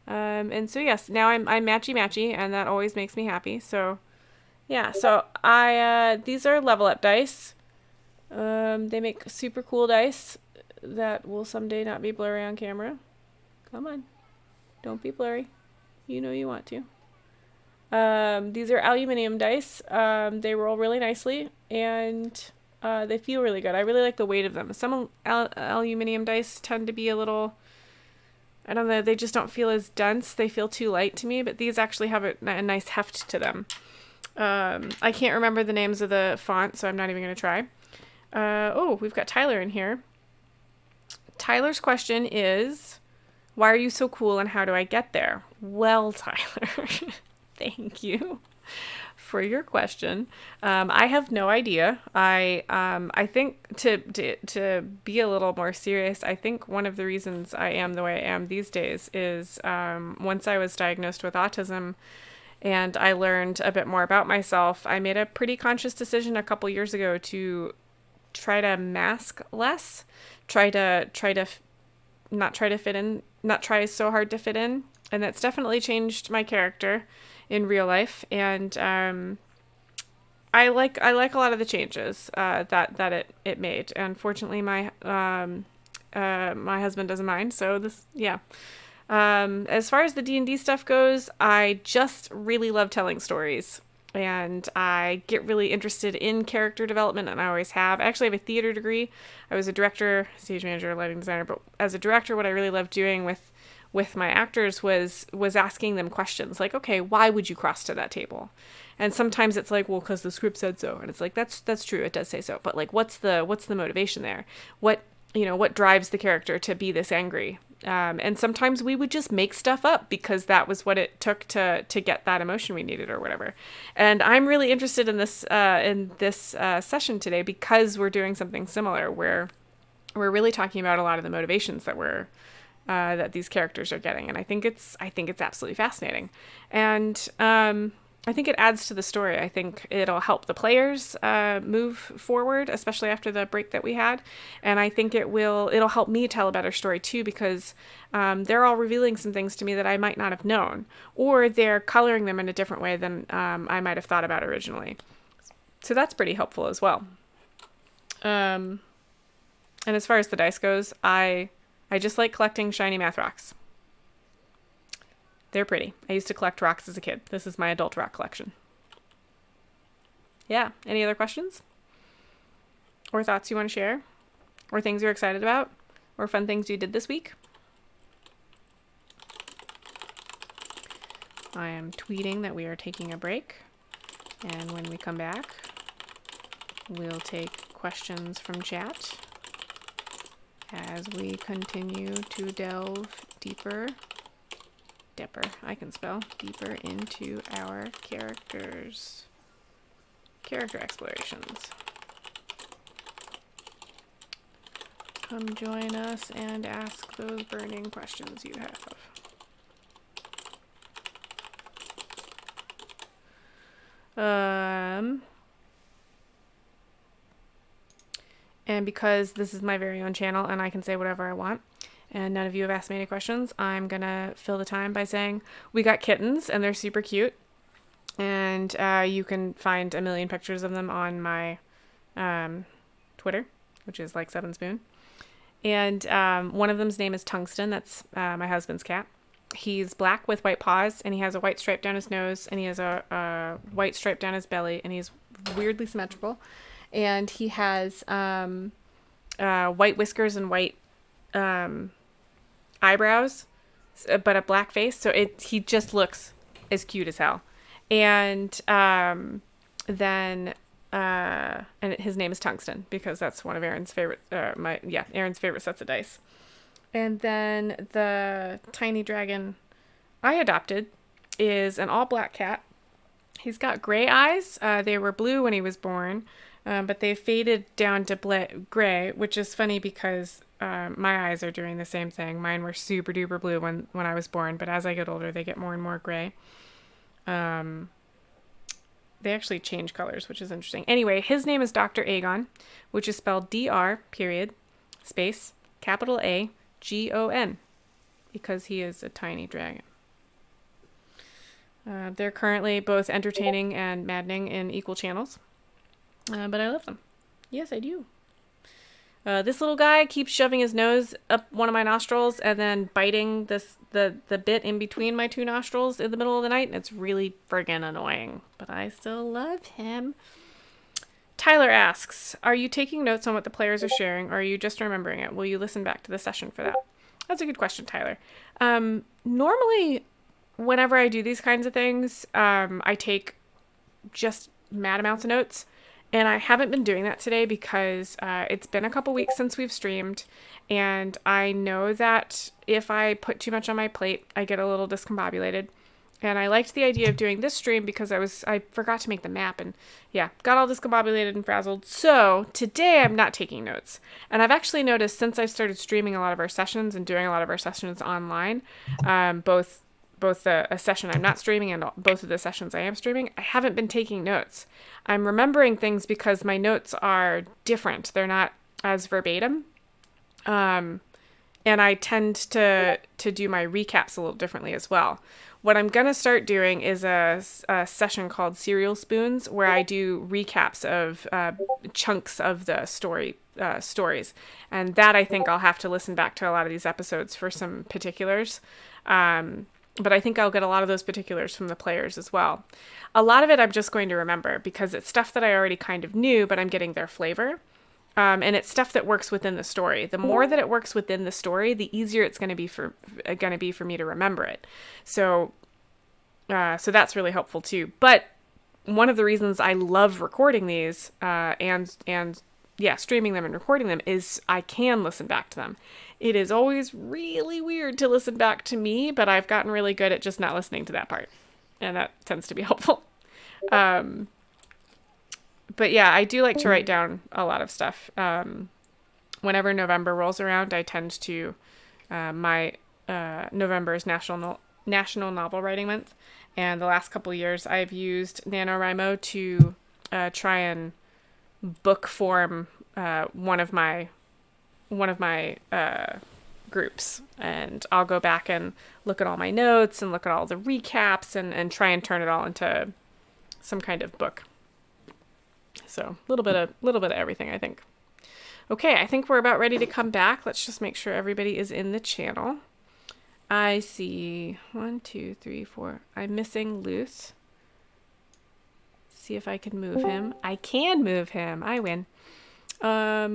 And so yes, now I'm matchy, and that always makes me happy. So yeah, so these are level up dice. They make super cool dice that will someday not be blurry on camera. Come on, don't be blurry. You know you want to. These are aluminum dice. They roll really nicely, and they feel really good. I really like the weight of them. Some aluminum dice tend to be a little, I don't know, they just don't feel as dense. They feel too light to me, but these actually have a nice heft to them. I can't remember the names of the font, so I'm not even going to try. We've got Tyler in here. Tyler's question is, why are you so cool and how do I get there? Well, Tyler, thank you for your question. I have no idea. I think to be a little more serious, I think one of the reasons I am the way I am these days is once I was diagnosed with autism and I learned a bit more about myself, I made a pretty conscious decision a couple years ago to try to mask less, not try so hard to fit in, and that's definitely changed my character in real life. And I like a lot of the changes that it made. Unfortunately, my husband doesn't mind, so this, yeah. As far as the D&D stuff goes, I just really love telling stories. and I get really interested in character development, and I always have. I actually have a theater degree. I was a director, stage manager, lighting designer, but as a director, what I really loved doing with my actors was asking them questions like, okay, why would you cross to that table? And sometimes it's like, well, because the script said so, and it's like, that's true, it does say so, but like, what's the motivation there? What drives the character to be this angry? And sometimes we would just make stuff up because that was what it took to get that emotion we needed or whatever. And I'm really interested in this session today because we're doing something similar where we're really talking about a lot of the motivations that these characters are getting, and I think it's absolutely fascinating, and I think it adds to the story. I think it'll help the players move forward, especially after the break that we had, and I think it'll help me tell a better story too, because they're all revealing some things to me that I might not have known, or they're coloring them in a different way than I might have thought about originally. So that's pretty helpful as well. And as far as the dice goes, I just like collecting shiny math rocks. They're pretty. I used to collect rocks as a kid. This is my adult rock collection. Yeah. Any other questions? Or thoughts you want to share? Or things you're excited about? Or fun things you did this week? I am tweeting that we are taking a break. And when we come back, we'll take questions from chat as we continue to delve deeper into our character explorations. Come join us and ask those burning questions you have. And because this is my very own channel and I can say whatever I want, and none of you have asked me any questions, I'm gonna fill the time by saying we got kittens and they're super cute, and you can find a million pictures of them on my Twitter, which is like 7spoon, and one of them's name is Tungsten. That's my husband's cat. He's black with white paws, and he has a white stripe down his nose, and he has a white stripe down his belly, and he's weirdly symmetrical, and he has white whiskers and white eyebrows, but a black face, so he just looks as cute as hell. And then and his name is Tungsten because that's one of Aaron's favorite Aaron's favorite sets of dice. And then the tiny dragon I adopted is an all black cat. He's got gray eyes. They were blue when he was born, but they faded down to gray, which is funny because my eyes are doing the same thing. Mine were super duper blue when I was born, but as I get older, they get more and more gray. They actually change colors, which is interesting. Anyway, his name is Dr. Aegon, which is spelled Dr. space capital Agon, because he is a tiny dragon. They're currently both entertaining and maddening in equal channels, but I love them. Yes, I do. This little guy keeps shoving his nose up one of my nostrils and then biting the bit in between my two nostrils in the middle of the night, and it's really friggin' annoying, but I still love him. Tyler asks, are you taking notes on what the players are sharing, or are you just remembering it? Will you listen back to the session for that? That's a good question, Tyler. Normally, whenever I do these kinds of things, I take just mad amounts of notes. And I haven't been doing that today because it's been a couple weeks since we've streamed, and I know that if I put too much on my plate, I get a little discombobulated. And I liked the idea of doing this stream because I forgot to make the map, and yeah, got all discombobulated and frazzled. So today I'm not taking notes. And I've actually noticed since I started streaming a lot of our sessions and doing a lot of our sessions online, both a session I'm not streaming and both of the sessions I am streaming, I haven't been taking notes. I'm remembering things because my notes are different. They're not as verbatim. And I tend to do my recaps a little differently as well. What I'm going to start doing is a session called Cereal Spoons, where I do recaps of chunks of the stories. And that I think I'll have to listen back to a lot of these episodes for some particulars. but I think I'll get a lot of those particulars from the players as well. A lot of it I'm just going to remember because it's stuff that I already kind of knew, but I'm getting their flavor. And it's stuff that works within the story. The more that it works within the story, the easier it's going to be for me to remember it. So that's really helpful too. But one of the reasons I love recording these and streaming them and recording them is I can listen back to them. It is always really weird to listen back to me, but I've gotten really good at just not listening to that part, and that tends to be helpful. But yeah, I do like to write down a lot of stuff. Whenever November rolls around, I tend to November is National Novel Writing Month, and the last couple years I've used NaNoWriMo to try and book form one of my groups, and I'll go back and look at all my notes and look at all the recaps and try and turn it all into some kind of book. So a little bit of everything, I think. Okay, I think we're about ready to come back. Let's just make sure everybody is in the channel. I see 1, 2, 3, 4. I'm missing Luth. See if I can move him. I can move him. I win. All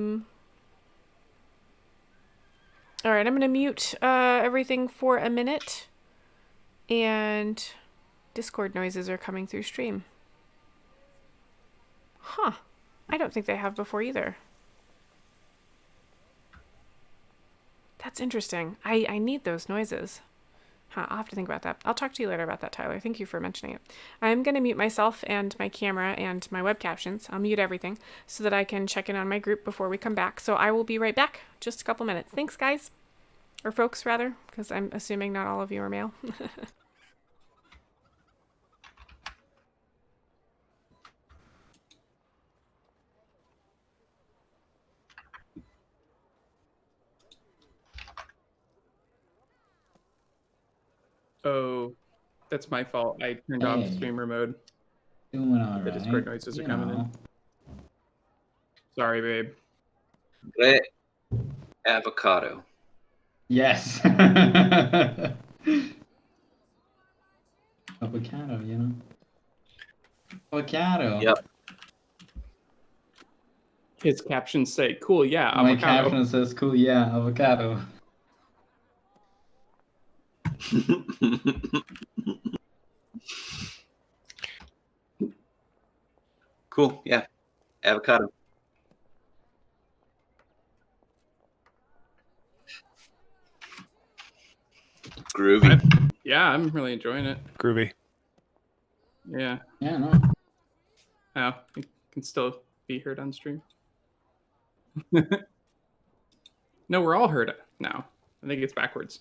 right, I'm going to mute everything for a minute. And Discord noises are coming through stream. Huh. I don't think they have before either. That's interesting. I need those noises. Huh, I'll have to think about that. I'll talk to you later about that, Tyler. Thank you for mentioning it. I'm going to mute myself and my camera and my web captions. I'll mute everything so that I can check in on my group before we come back. So I will be right back. Just a couple minutes. Thanks, guys. Or folks, rather, because I'm assuming not all of you are male. Oh, that's my fault. I turned off streamer mode. Doing all The right. Discord noises are coming in. Sorry, babe. Great avocado. Yes. Avocado, you know. Avocado. Yep. His captions say, "Cool, yeah, My avocado." caption says, "Cool, yeah, avocado." Cool, yeah, avocado. Groovy. Yeah, I'm really enjoying it. Groovy. Yeah. Yeah, no. Oh, it can still be heard on stream. No, we're all heard now. I think it's backwards.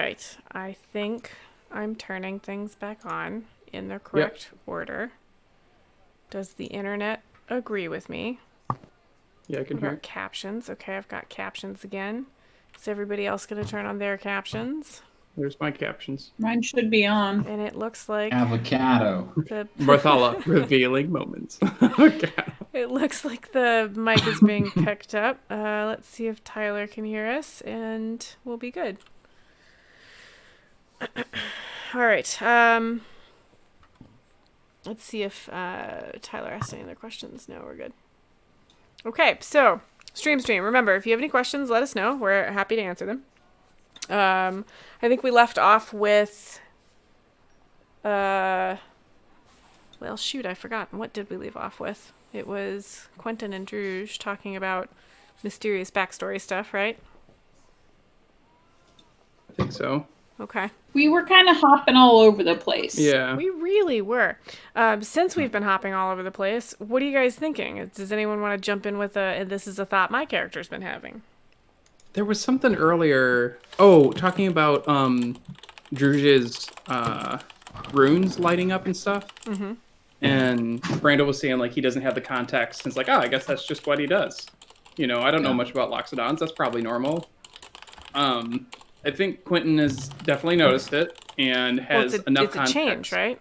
right. I think I'm turning things back on in the correct order. Does the internet agree with me? Yeah, I can What hear. about captions? Okay, I've got captions again. Is everybody else going to turn on their captions? There's my captions. Mine should be on. And it looks like Avocado. the Barthala, revealing moments. Okay. it looks like the mic is being picked up. Let's see if Tyler can hear us, and we'll be good. All right. Let's see if Tyler asked any other questions. No, we're good. Okay, so stream. Remember, if you have any questions, let us know. We're happy to answer them. I think we left off with. Well, shoot, I forgot. What did we leave off with? It was Quentin and Druge talking about mysterious backstory stuff, right? I think so. Okay. We were kind of hopping all over the place. Yeah. We really were. Since we've been hopping all over the place, what are you guys thinking? Does anyone want to jump in with this is a thought my character's been having? There was something earlier. Oh, talking about Druge's runes lighting up and stuff. Mm-hmm. And Brando was saying like he doesn't have the context. And it's like, oh, I guess that's just what he does. You know, I don't know much about Loxodons. That's probably normal. I think Quentin has definitely noticed it and has enough context. It's a change, right?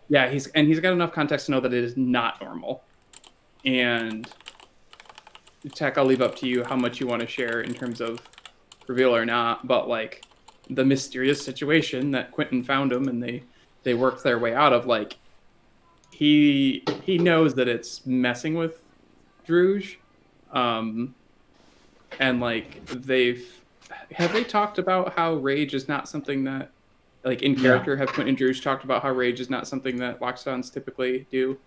Yeah, he's got enough context to know that it is not normal. And Tech, I'll leave up to you how much you want to share in terms of reveal or not. But like the mysterious situation that Quentin found him and they worked their way out of, like he knows that it's messing with Druge. And like have they talked about how rage is not something that, like in character, have Quentin and Druge talked about how rage is not something that Loxodons typically do?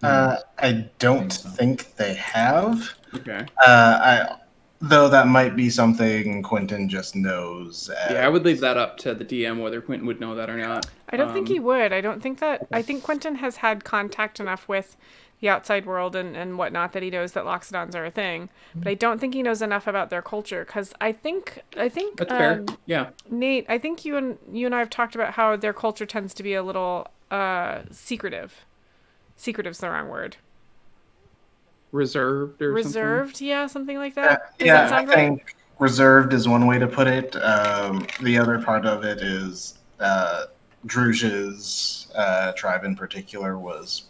I don't think they have. Okay. Though that might be something Quentin just knows. Yeah, I would leave that up to the DM whether Quentin would know that or not. I don't think he would. I don't think that. I think Quentin has had contact enough with the outside world and whatnot that he knows that Loxodons are a thing. But I don't think he knows enough about their culture because I think that's fair. Yeah, Nate, I think you and I have talked about how their culture tends to be a little secretive. Secretive's the wrong word. Reserved or reserved, something? Yeah, something like that. Does yeah, that sound I think reserved is one way to put it. The other part of it is Druge's tribe in particular was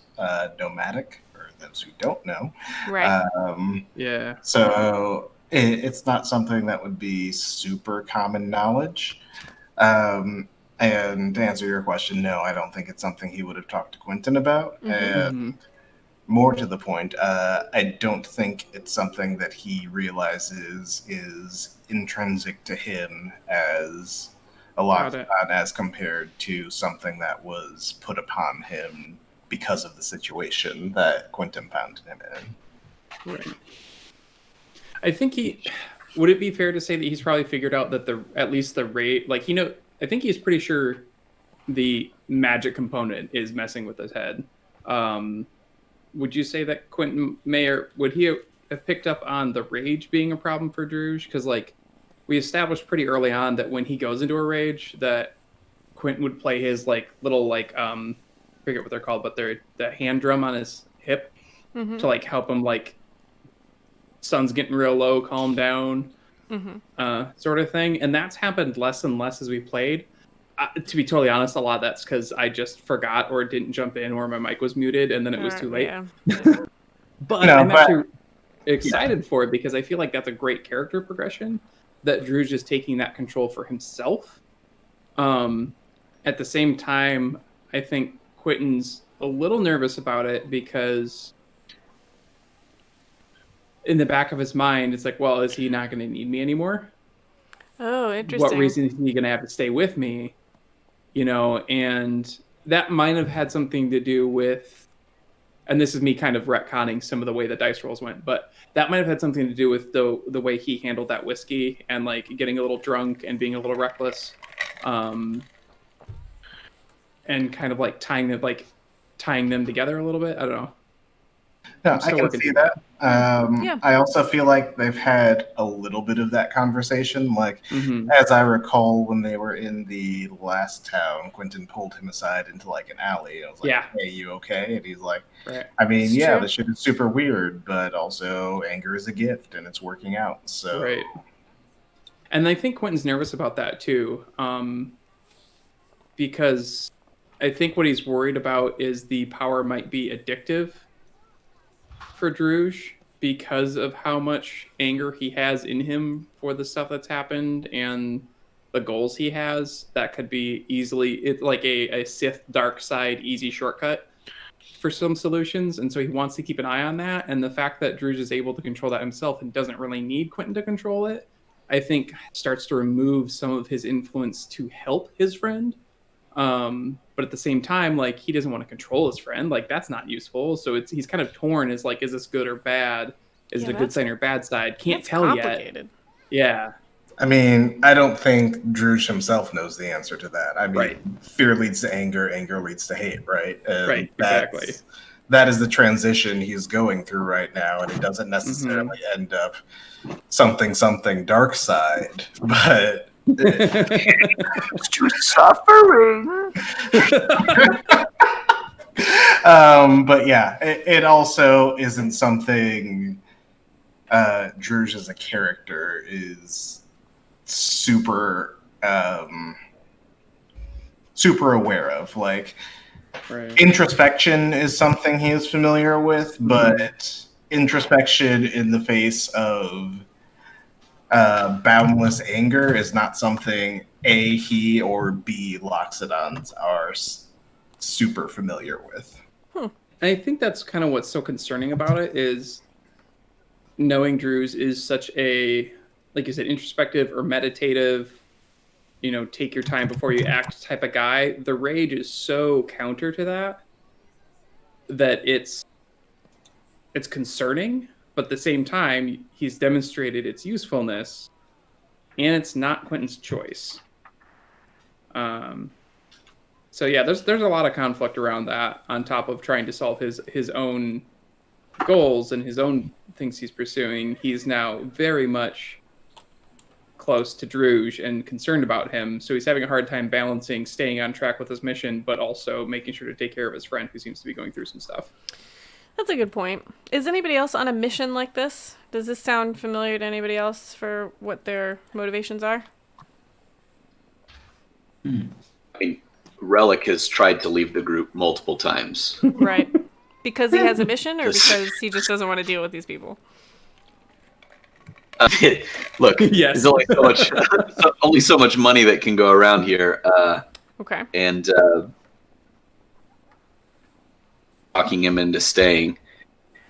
nomadic, for those who don't know. Right. Yeah. So it's not something that would be super common knowledge. And to answer your question, no, I don't think it's something he would have talked to Quentin about. And more to the point, I don't think it's something that he realizes is intrinsic to him as a Loxodon as compared to something that was put upon him because of the situation that Quentin found him in. Right. I think would it be fair to say that he's probably figured out that at least the rate, like, I think he's pretty sure the magic component is messing with his head. Would you say that Quentin would he have picked up on the rage being a problem for Druge? Because like we established pretty early on that when he goes into a rage, that Quentin would play his like little like I forget what they're called, but they're the hand drum on his hip to like help him like sun's getting real low, calm down, sort of thing. And that's happened less and less as we played. To be totally honest, a lot of that's because I just forgot or didn't jump in or my mic was muted and then it was too late. Yeah. But I'm actually excited for it because I feel like that's a great character progression that Druge is taking that control for himself. At the same time, I think Quentin's a little nervous about it because in the back of his mind, it's like, well, is he not going to need me anymore? Oh, interesting. What reason is he going to have to stay with me? And that might have had something to do with, and this is me kind of retconning some of the way the dice rolls went, but that might have had something to do with the way he handled that whiskey and like getting a little drunk and being a little reckless, and kind of like tying them together a little bit. I don't know. No, I'm I still can working see through that. Yeah. I also feel like they've had a little bit of that conversation. Like, Mm-hmm. as I recall, when they were in the last town, Quentin pulled him aside into like an alley. I was like, Yeah. "Hey, you okay?" And he's like, Right. "I mean, It's yeah, true. this shit is super weird, but also anger is a gift, and it's working out." So, Right. And I think Quentin's nervous about that too, because I think what he's worried about is the power might be addictive for Druge because of how much anger he has in him for the stuff that's happened and the goals he has. That could be easily like a Sith dark side easy shortcut for some solutions, and so he wants to keep an eye on that. And the fact that Druge is able to control that himself and doesn't really need Quentin to control it, I think starts to remove some of his influence to help his friend. But at the same time, like he doesn't want to control his friend. Like that's not useful. So he's kind of torn. Is like, is this good or bad? Is it a good side or bad side? Can't tell complicated. yet. Yeah. I mean, I don't think Druge himself knows the answer to that. I mean, Right. fear leads to anger, anger leads to hate, right? And Right, exactly. That is the transition he's going through right now, and it doesn't necessarily end up something dark side, but It's just suffering. but yeah, it also isn't something Druge as a character is super super aware of. Like, Right. introspection is something he is familiar with, but introspection in the face of boundless anger is not something A, he, or B, Loxodons are super familiar with. I think that's kind of what's so concerning about it is knowing Druze is such a, like you said, introspective or meditative, take your time before you act type of guy. The rage is so counter to that it's concerning, but at the same time, he's demonstrated its usefulness, and it's not Quentin's choice. So yeah, there's a lot of conflict around that, on top of trying to solve his own goals and his own things he's pursuing. He's now very much close to Druge and concerned about him, so he's having a hard time balancing staying on track with his mission, but also making sure to take care of his friend who seems to be going through some stuff. That's a good point. Is anybody else on a mission like this? Does this sound familiar to anybody else for what their motivations are? I mean, Relic has tried to leave the group multiple times. Right. Because he has a mission, or because he just doesn't want to deal with these people? Look, Yes. there's only so much money that can go around here. Okay. And talking him into staying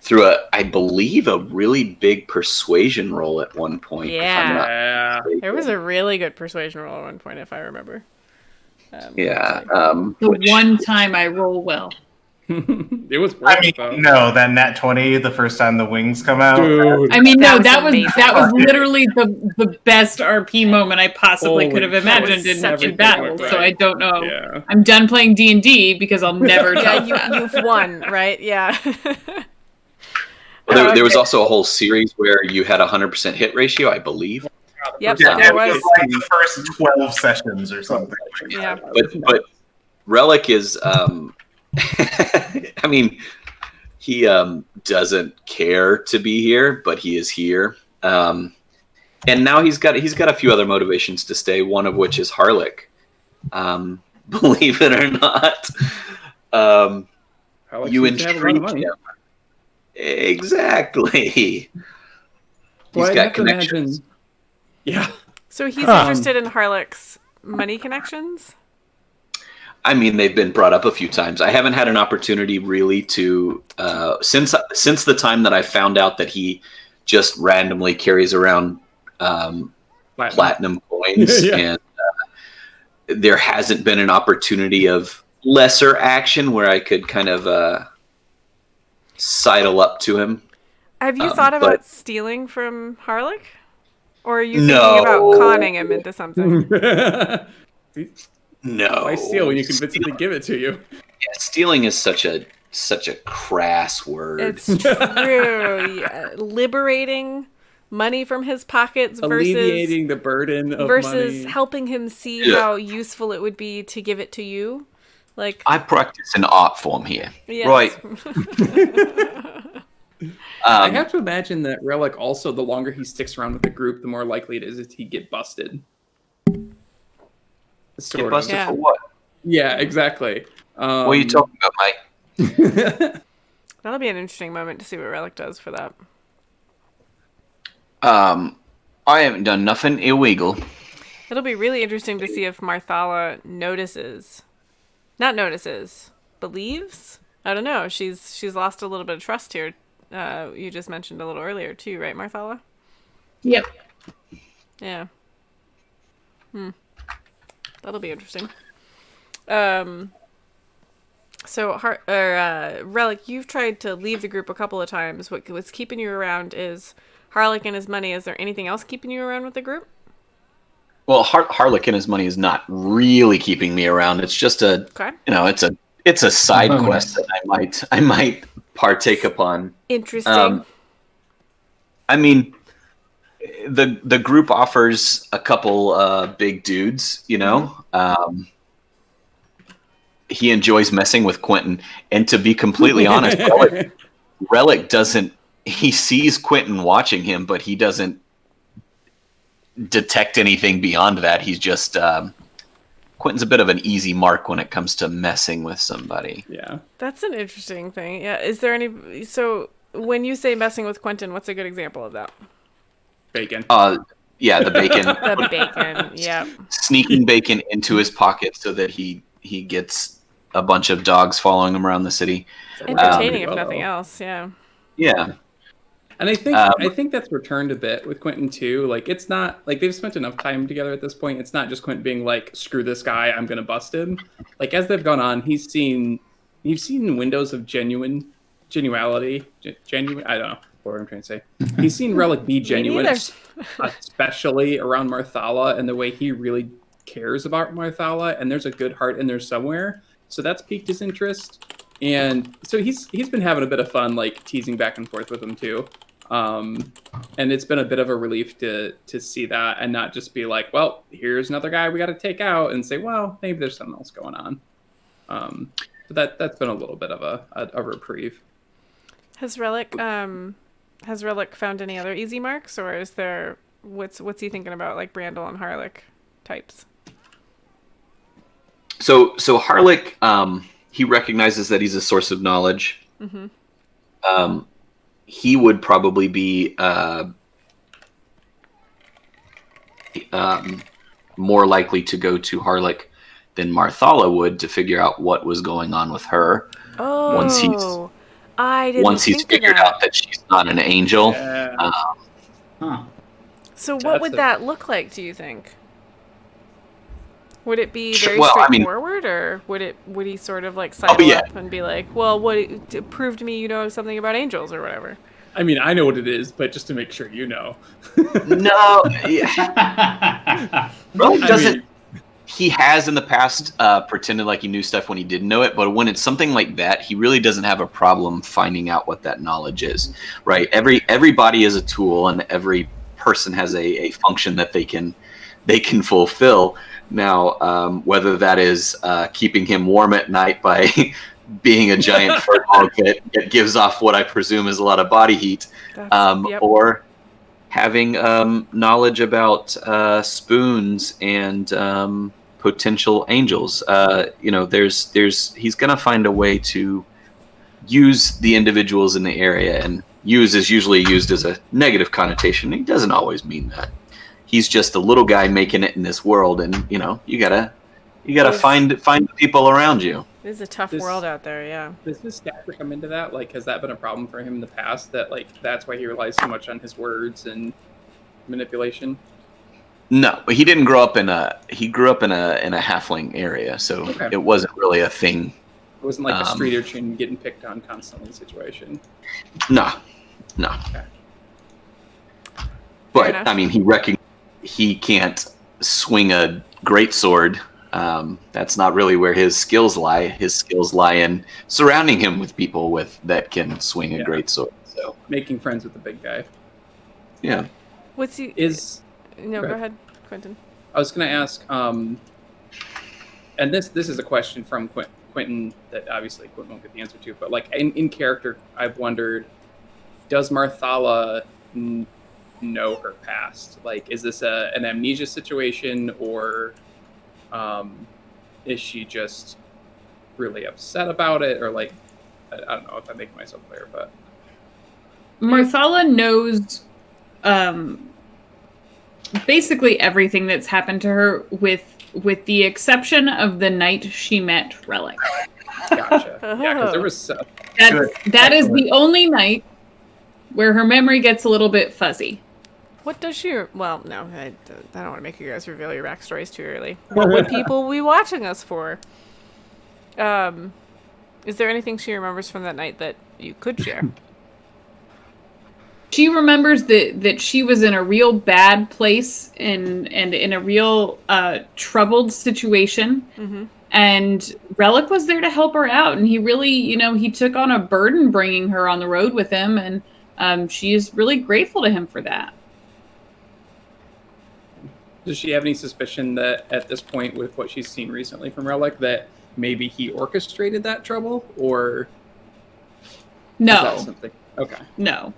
through I believe, a really big persuasion roll at one point. Yeah. There was a really good persuasion roll at one point, if I remember. One time I roll well. It was worth I mean, it, though. no, that nat 20 the first time the wings come out. Dude. I mean, no, That was that was amazing. literally the best RP moment I possibly could have Holy imagined shit. in Everything battle. went So right. I don't know. Yeah. I'm done playing D&D because I'll never Yeah, touch that. you've won, right? Yeah. Well, there was also a whole series where you had 100% hit ratio, I believe. Yep, Yeah, there it was was. like the first 12 sessions or something. Yeah. But Relic is, I mean, he doesn't care to be here, but he is here. And now he's got a few other motivations to stay. One of which is Harlech. Believe it or not, you intrigue him. Exactly. Well, He's I'd got have to connections. imagine. Yeah. So he's interested in Harlech's money connections? I mean, they've been brought up a few times. I haven't had an opportunity really to since the time that I found out that he just randomly carries around platinum coins, Yeah. and there hasn't been an opportunity of lesser action where I could kind of sidle up to him. Have you thought about stealing from Harlech? Or are you thinking No. about conning him into something? No, Why steal when you can convince him to give it to you? Yeah, stealing is such a such a crass word. It's true. Yeah. Liberating money from his pockets Alleviating the burden of versus money. helping him see how useful it would be to give it to you. Like, I practice an art form here, yes. right? I have to imagine that Relic also, the longer he sticks around with the group, the more likely it is that he get busted. Get busted for what? Yeah, exactly. What are you talking about, mate? That'll be an interesting moment to see what Relic does for that. I haven't done nothing illegal. It'll be really interesting to see if Marthala believes? I don't know. She's lost a little bit of trust here. You just mentioned a little earlier too, right, Marthala? Yep. Yeah. That'll be interesting. So, Relic, you've tried to leave the group a couple of times. What's keeping you around is Harlock and his money. Is there anything else keeping you around with the group? Well, Harlock and his money is not really keeping me around. It's just it's a side quest that I might partake upon. Interesting. I mean, the group offers a couple big dudes, you know. He enjoys messing with Quentin, and to be completely honest, Relic doesn't. He sees Quentin watching him, but he doesn't detect anything beyond that. He's just Quentin's a bit of an easy mark when it comes to messing with somebody. Yeah, that's an interesting thing. Yeah, is there any? So when you say messing with Quentin, what's a good example of that? Bacon. Yeah, the bacon. The bacon. Yeah. Sneaking bacon into his pocket so that he gets a bunch of dogs following him around the city. It's entertaining, if nothing else. Yeah. Yeah. And I think that's returned a bit with Quentin too. Like, it's not like they've spent enough time together at this point. It's not just Quentin being like, "Screw this guy, I'm gonna bust him." Like, as they've gone on, you've seen windows of genuality. Genuine. I don't know what I'm trying to say. He's seen Relic be genuine, especially around Marthala and the way he really cares about Marthala. And there's a good heart in there somewhere. So that's piqued his interest. And so he's been having a bit of fun, like teasing back and forth with him too. And it's been a bit of a relief to see that and not just be like, well, here's another guy we got to take out, and say, well, maybe there's something else going on. But that's been a little bit of a reprieve. Has Relic found any other easy marks, or is there what's he thinking about, like Brandel and Harlock types? So Harlock, he recognizes that he's a source of knowledge. Mm-hmm. He would probably be more likely to go to Harlock than Marthala would to figure out what was going on with her. Oh, once he's figured out that she's not an angel. Yeah. So what would that look like, do you think? Would it be very straightforward, or would he sort of like sidle up and be like, well, prove to me you know something about angels or whatever? I mean, I know what it is, but just to make sure you know. No. Yeah. Well, he has in the past pretended like he knew stuff when he didn't know it, but when it's something like that, he really doesn't have a problem finding out what that knowledge is, right? Everybody is a tool, and every person has a function that they can fulfill. Now, whether that is keeping him warm at night by being a giant fur dog that gives off what I presume is a lot of body heat, or having knowledge about spoons and potential angels. He's going to find a way to use the individuals in the area, and use is usually used as a negative connotation. He doesn't always mean that. He's just a little guy making it in this world, and you gotta find the people around you. It is a tough world out there, yeah. Does his stature come into that? Like, has that been a problem for him in the past? That that's why he relies so much on his words and manipulation? No, he didn't grow up in a. He grew up in a halfling area, so it wasn't really a thing. It wasn't like a street urchin getting picked on constantly situation. No. Okay. But I mean, he can't swing a greatsword That's not really where his skills lie. His skills lie in surrounding him with people that can swing a great sword. So making friends with the big guy. Yeah. What's he? No, go ahead, Quentin. I was going to ask, and this is a question from Quentin that obviously Quentin won't get the answer to, but like in character, I've wondered, does Marthala know her past? Like, is this an amnesia situation, or is she just really upset about it, or like, I don't know if I'm making myself clear, but Marthala knows basically everything that's happened to her, with the exception of the night she met Relic. Gotcha. Yeah, because there was that is the only night where her memory gets a little bit fuzzy. What does she? Well, no, I don't want to make you guys reveal your backstories too early. What would people be watching us for? Is there anything she remembers from that night that you could share? She remembers that she was in a real bad place and in a real troubled situation. Mm-hmm. And Relic was there to help her out. And he really, he took on a burden bringing her on the road with him. And she is really grateful to him for that. Does she have any suspicion that at this point, with what she's seen recently from Relic, that maybe he orchestrated that trouble? Or no. Something? Okay. No.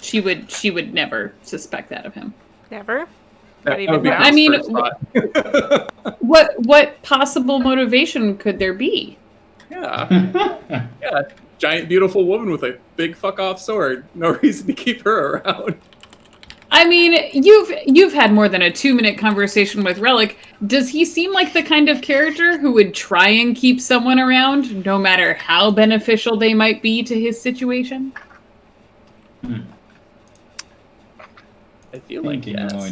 She would never suspect that of him. Never? Not even now. I mean, what possible motivation could there be? Yeah. Yeah. Giant, beautiful woman with a big fuck off sword. No reason to keep her around. I mean, you've had more than a 2-minute conversation with Relic. Does he seem like the kind of character who would try and keep someone around, no matter how beneficial they might be to his situation? I feel like yes. I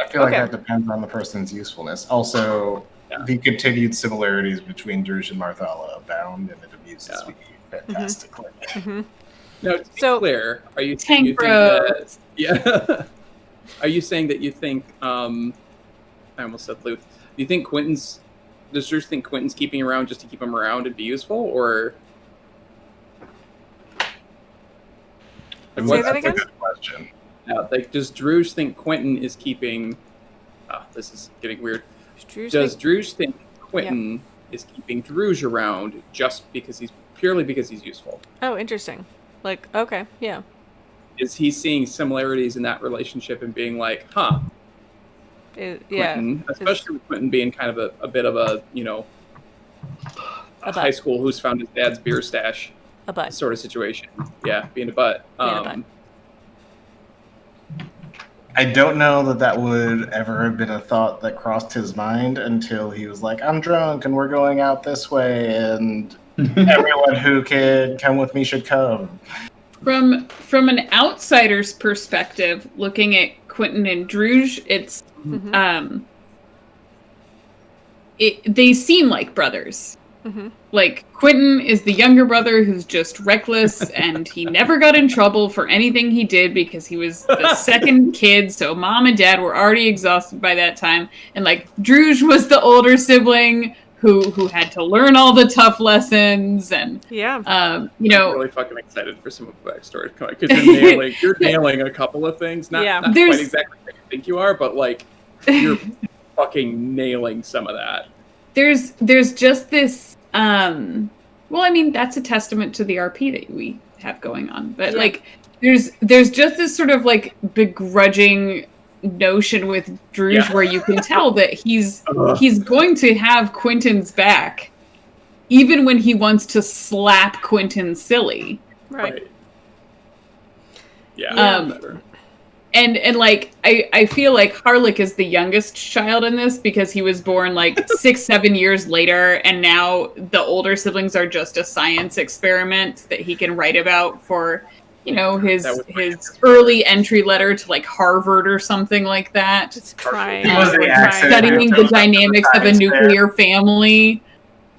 feel like that depends on the person's usefulness. Also, the continued similarities between Druj and Marthala abound, and it amuses me fantastically. Mm-hmm. Now, to be clear, are you saying you think that? Yeah. Are you saying that you think? I almost said Luth. Do you think Quentin's? Does Druj think Quentin's keeping around just to keep him around and be useful, or? Say that again? That's a good question. Like, does Druj think Quentin is keeping? This is getting weird. Does Druj think Quentin is keeping Druj around just because purely because he's useful? Oh, interesting. Like, okay, yeah. Is he seeing similarities in that relationship and being like, huh? Quentin, especially with Quentin being kind of a bit of a high school who's found his dad's beer stash. A butt. Sort of situation. Yeah, being a butt. Being a butt. I don't know that would ever have been a thought that crossed his mind until he was like, I'm drunk and we're going out this way and everyone who can come with me should come. From an outsider's perspective, looking at Quentin and Druj, it's they seem like brothers. Mm-hmm. Like, Quentin is the younger brother who's just reckless, and he never got in trouble for anything he did because he was the second kid, so mom and dad were already exhausted by that time. And, like, Druj was the older sibling who had to learn all the tough lessons, and, I'm really fucking excited for some of the backstory, because you're nailing a couple of things. Not quite exactly what you think you are, but, like, you're fucking nailing some of that. There's just this well, I mean, that's a testament to the RP that we have going on, but like there's just this sort of like begrudging notion with Druj where you can tell that he's going to have Quentin's back even when he wants to slap Quentin silly. Right. Yeah. And like I feel like Harlech is the youngest child in this because he was born like 6-7 years later, and now the older siblings are just a science experiment that he can write about for, his early entry letter to like Harvard or something like that. Just trying studying the dynamics of a nuclear family.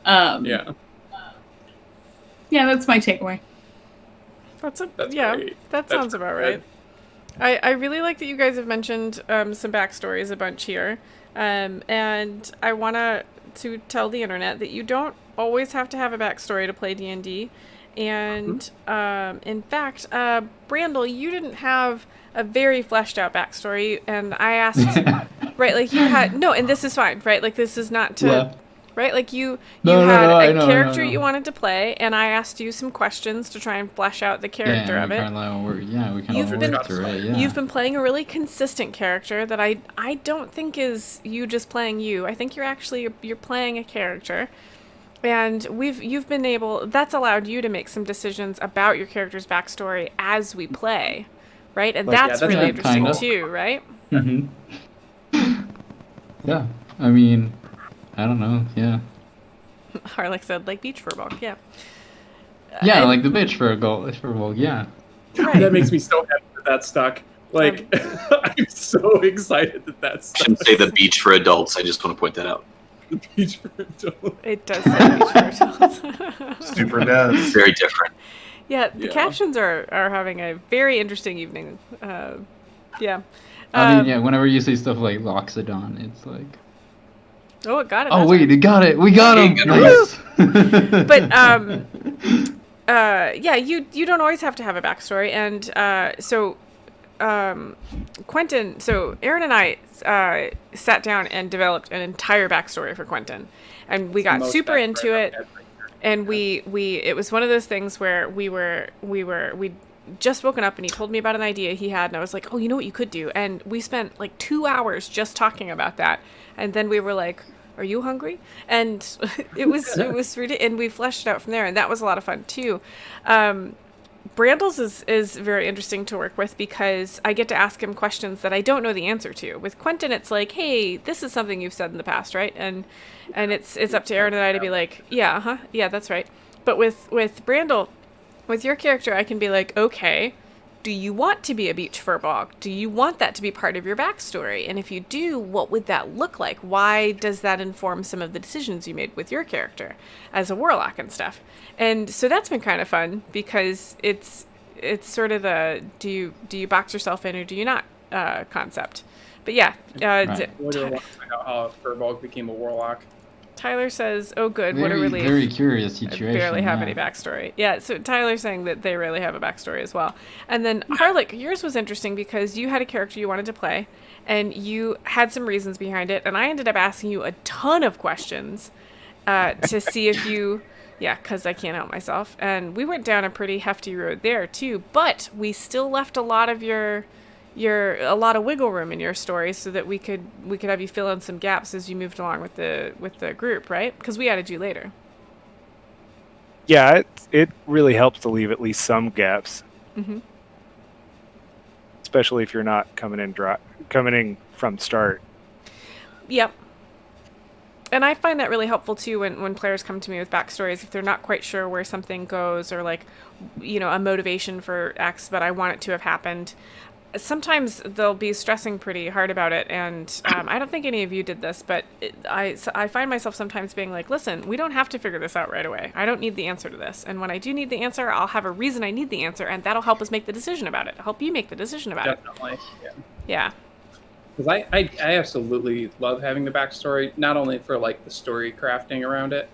Yeah, that's my takeaway. That sounds about right. I really like that you guys have mentioned some backstories a bunch here. And I want to tell the internet that you don't always have to have a backstory to play D&D. And in fact, Brandel, you didn't have a very fleshed out backstory. And I asked, right, like you had, no, and this is fine, right? Like this is not to... Yeah. Right, like you No, had I a know, character I know. you wanted to play, and I asked you some questions to try and flesh out the character of it. We kind You've of been- worked through it. Yeah. You've been playing a really consistent character that I don't think is you just playing you. I think you're playing a character, and you've been able. That's allowed you to make some decisions about your character's backstory as we play, right? And Like, that's really yeah, interesting kinda. too, right? Yeah. I mean, I don't know. Yeah. Harlech said, like Beach Furball, yeah. Yeah, And- like the bitch for a goal. Yeah. Right. That makes me so happy that stuck. Like, I'm so excited that I stuck. shouldn't say the beach for adults. I just want to point that out. The beach for adults. It does say Beach for Adults. Super does. Very different. Yeah, the Yeah. captions are having a very interesting evening. Yeah. I mean, yeah. Whenever you say stuff like Loxodon, it's like, Oh, it got it. oh that's wait, right. it got it. We got him. Yeah, Nice. But yeah, you don't always have to have a backstory, and so Quentin. So Aaron and I sat down and developed an entire backstory for Quentin, and we got Most super backstory into it. I've ever heard. And we it was one of those things where we'd just woken up and he told me about an idea he had, and I was like, oh, you know what you could do? And we spent like 2 hours just talking about that, and then we were like, are you hungry? And it was and we fleshed it out from there, and that was a lot of fun too. Brandel's is very interesting to work with because I get to ask him questions that I don't know the answer to. With Quentin, it's like, hey, this is something you've said in the past, right? And it's up to Aaron and I to be like, yeah, that's right. But with Brandel, with your character, I can be like, okay, do you want to be a beach furball? Do you want that to be part of your backstory? And if you do, what would that look like? Why does that inform some of the decisions you made with your character as a warlock and stuff? And so that's been kind of fun because it's sort of the do you box yourself in or do you not concept. But yeah, Right. I wonder want to find out how Furball became a warlock. Tyler says, oh good, what a relief. Very curious I situation. barely have yeah. any backstory. Yeah, so Tyler's saying that they rarely have a backstory as well. And then Harlech, yours was interesting because you had a character you wanted to play, and you had some reasons behind it, and I ended up asking you a ton of questions to see if you... Yeah, because I can't help myself. And we went down a pretty hefty road there, too. But we still left a lot of a lot of wiggle room in your story so that we could have you fill in some gaps as you moved along with the group, right? Because we added you later. Yeah, it really helps to leave at least some gaps, especially if you're not coming in from start. Yep. And I find that really helpful too when players come to me with backstories if they're not quite sure where something goes or like, you know, a motivation for X, but I want it to have happened. Sometimes they'll be stressing pretty hard about it, and I don't think any of you did this, but I find myself sometimes being like, listen, we don't have to figure this out right away. I don't need the answer to this, and when I do need the answer, I'll have a reason I need the answer, and that'll help us make the decision about it. Help you make the decision about Definitely. Yeah. it. Yeah. Because I absolutely love having the backstory, not only for like the story crafting around it,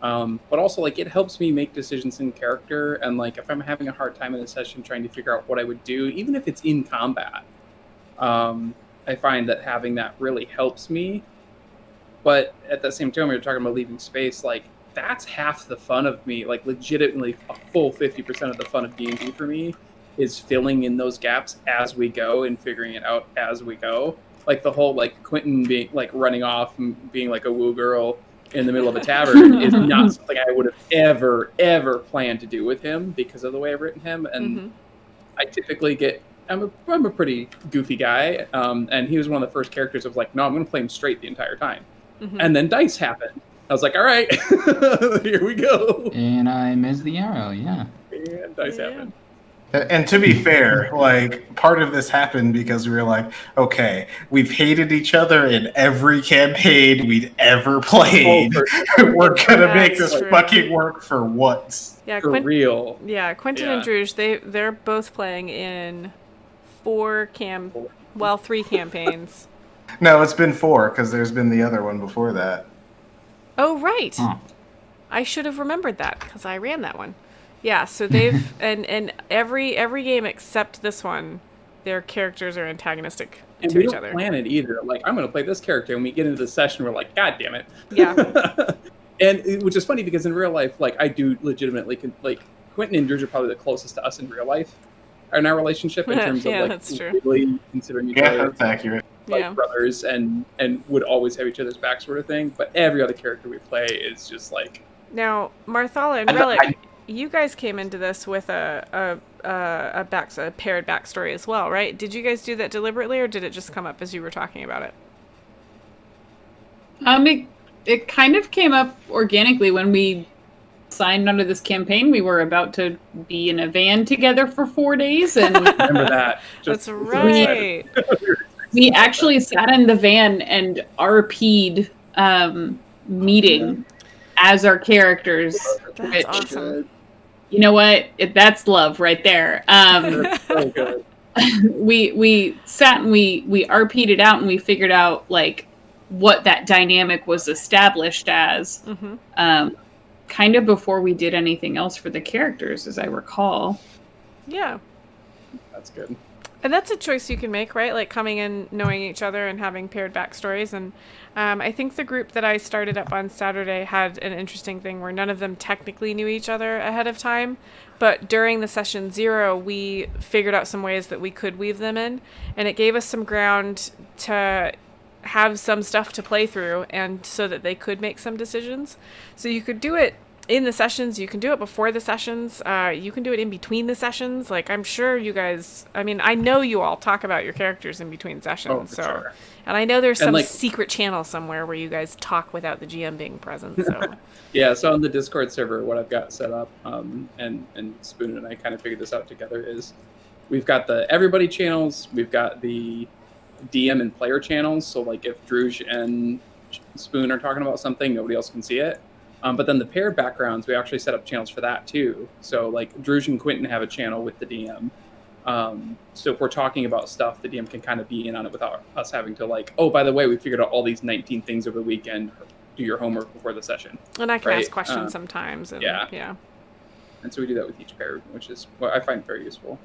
but also like it helps me make decisions in character. And like if I'm having a hard time in a session trying to figure out what I would do, even if it's in combat, I find that having that really helps me. But at the same time, we were talking about leaving space, like that's half the fun of me. Like legitimately, a full 50% of the fun of D&D for me is filling in those gaps as we go and figuring it out as we go. Like the whole like Quentin being like running off and being like a woo girl in the middle of a tavern is not something I would have ever planned to do with him because of the way I've written him. And I typically I'm a pretty goofy guy, and he was one of the first characters of like, no, I'm going to play him straight the entire time. And then dice happened. I was like, all right, here we go. And I missed the arrow. Yeah. And dice happened. And to be fair, like part of this happened because we were like, okay, we've hated each other in every campaign we'd ever played. We're gonna make this fucking work for once. Yeah, For real. Yeah, Quentin and Druge, they're both playing in 3 campaigns. No, it's been 4 because there's been the other one before that. Oh, right. Huh. I should have remembered that because I ran that one. Yeah, so they've and every game except this one, their characters are antagonistic And to we each don't other. plan it either. Like, I'm going to play this character, and we get into the session, we're like, God damn it. Yeah. Which is funny because in real life, like, I do legitimately, like, Quentin and Drew are probably the closest to us in real life in our relationship in terms Yeah, of, like, that's true. really considering each Yeah, other that's accurate. like Yeah. brothers and would always have each other's back sort of thing. But every other character we play is just like... Now, Marthala and Relic, you guys came into this with a paired backstory as well, right? Did you guys do that deliberately, or did it just come up as you were talking about it? It kind of came up organically when we signed onto this campaign. We were about to be in a van together for 4 days, and Remember that. That's right. we actually sat in the van and RP'd meeting as our characters. That's which, awesome. You know what? That's love right there. That's so good. we sat and we RP'd it out, and we figured out like what that dynamic was established as. Mm-hmm. Kind of before we did anything else for the characters, as I recall. Yeah. That's good. And that's a choice you can make, right? Like coming in, knowing each other and having paired backstories. And I think the group that I started up on Saturday had an interesting thing where none of them technically knew each other ahead of time. But during the session 0, we figured out some ways that we could weave them in. And it gave us some ground to have some stuff to play through, and so that they could make some decisions. So you could do it in the sessions, you can do it before the sessions, you can do it in between the sessions. Like, I'm sure you guys, I mean, I know you all talk about your characters in between sessions. For sure. And I know there's some like, secret channel somewhere where you guys talk without the GM being present. So yeah, so on the Discord server, what I've got set up, and Spoon and I kind of figured this out together, is we've got the everybody channels, we've got the DM and player channels. So like if Druge and Spoon are talking about something, nobody else can see it. But then the paired backgrounds, we actually set up channels for that too. So like Druge and Quentin have a channel with the DM. So if we're talking about stuff, the DM can kind of be in on it without us having to like, oh, by the way, we figured out all these 19 things over the weekend. Do your homework before the session. And I can ask questions sometimes. And, yeah. And so we do that with each pair, which is what I find very useful.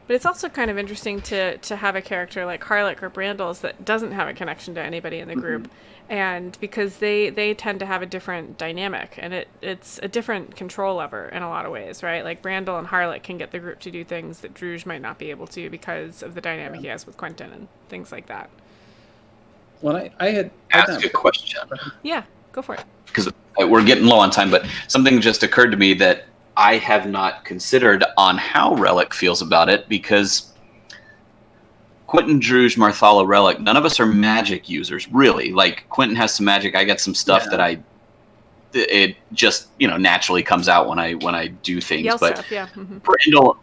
But it's also kind of interesting to have a character like Harlech or Brandles that doesn't have a connection to anybody in the group. Mm-hmm. And because they tend to have a different dynamic, and it's a different control lever in a lot of ways, right? Like Brandle and Harlech can get the group to do things that Druge might not be able to because of the dynamic he has with Quentin and things like that. Well, I had ask a question. Yeah, go for it. Because we're getting low on time, but something just occurred to me that I have not considered on how Relic feels about it, because Quentin, Druge, Marthala, Relic, none of us are magic users, really. Like, Quentin has some magic, I got some stuff that it just, naturally comes out when I do things. Yell but stuff, yeah. Mm-hmm. Brandle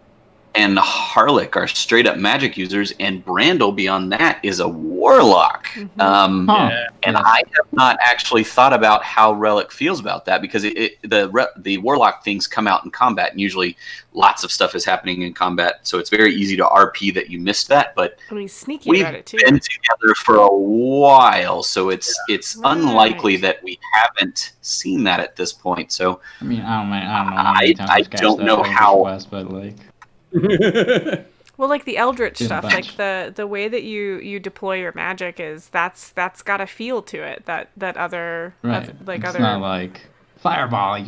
and Harlech are straight up magic users, and Brandle beyond that is a warlock. Mm-hmm. And I have not actually thought about how Relic feels about that, because the warlock things come out in combat, and usually lots of stuff is happening in combat, so it's very easy to RP that you missed that. But and he's sneaky we've about it too. been together for a while, so it's unlikely that we haven't seen that at this point. So I mean, I don't know how many times I I've cast don't that know Eldritch how. Blast, but like. Well, like the Eldritch Yeah, stuff, bunch. like the way that you deploy your magic is that's got a feel to it that other Right. like it's other not like fireball,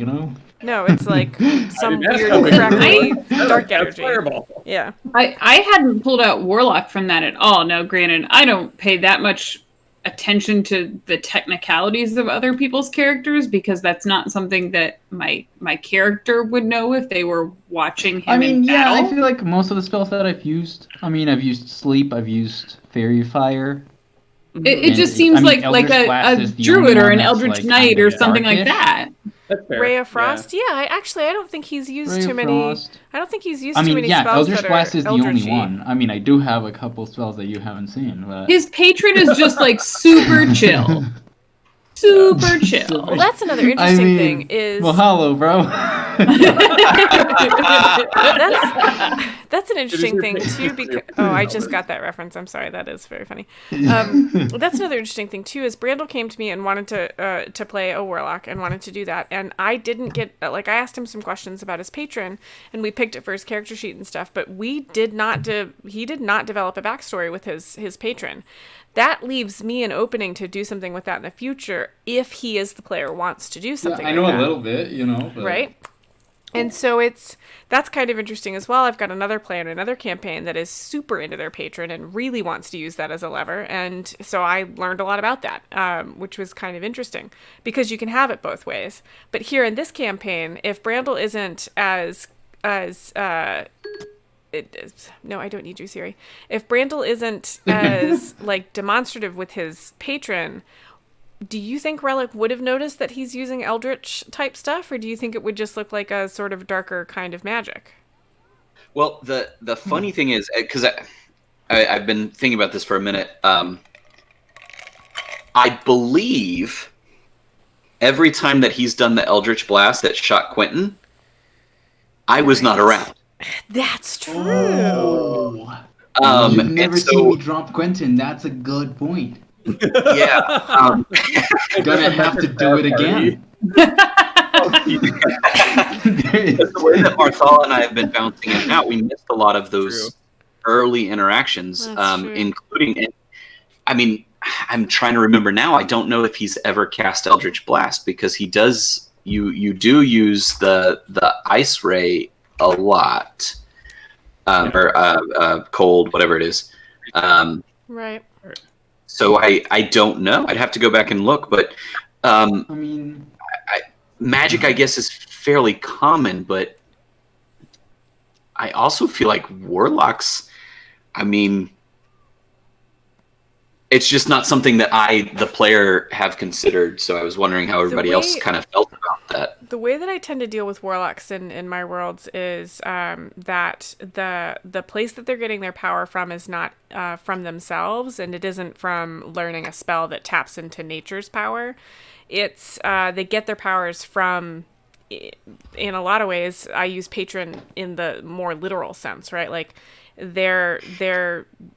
No, it's like some that's weird how we crackly do it. dark That's energy. Fireball. Yeah. I hadn't pulled out Warlock from that at all. Now, granted, I don't pay that much attention to the technicalities of other people's characters, because that's not something that my character would know if they were watching him in battle. I feel like most of the spells that I've used, I've used Sleep, I've used Fairy Fire. It just seems like Eldritch a Blast is the druid only or one an that's, Eldritch like, Knight kind or of something like darkish. that. That's fair. Ray of Frost? Yeah, I don't think he's used Ray too of many. Frost. I don't think he's used too many spells Eldritch that Blast are is the only Eldritch-y. one. I do have a couple spells that you haven't seen, but His patron is just like super chill. Super chill. Well, that's another interesting thing is well, hello, bro. That's an interesting thing too. Because I just got that reference. I'm sorry. That is very funny. That's another interesting thing too. Is Brandel came to me and wanted to play a warlock and wanted to do that, and I didn't get I asked him some questions about his patron, and we picked it for his character sheet and stuff, but he did not develop a backstory with his patron. That leaves me an opening to do something with that in the future if he, as the player, wants to do something. I know a little bit, but... right? And so that's kind of interesting as well. I've got another player in another campaign that is super into their patron and really wants to use that as a lever. And so I learned a lot about that, which was kind of interesting because you can have it both ways. But here in this campaign, if Brandel isn't no, I don't need you, Siri. If Brandel isn't as demonstrative with his patron, do you think Relic would have noticed that he's using Eldritch type stuff, or do you think it would just look like a sort of darker kind of magic? Well, the funny thing is, because I've been thinking about this for a minute, I believe every time that he's done the Eldritch Blast that shot Quentin, I was not around. That's true. Oh. You've never seen me drop Quentin. That's a good point. Yeah. Gonna have to do it again. The way that Marthala and I have been bouncing it out, we missed a lot of those early interactions, including... I mean, I'm trying to remember now. I don't know if he's ever cast Eldritch Blast, because he does... You do use the Ice Ray a lot, or cold, whatever it is. Right. So I don't know. I'd have to go back and look, but magic, I guess, is fairly common. But I also feel like warlocks. I mean, it's just not something that the player, have considered. So I was wondering how everybody else kind of felt about that. The way that I tend to deal with warlocks in my worlds is that the place that they're getting their power from is not from themselves, and it isn't from learning a spell that taps into nature's power. It's they get their powers from, in a lot of ways, I use patron in the more literal sense, right? Like they're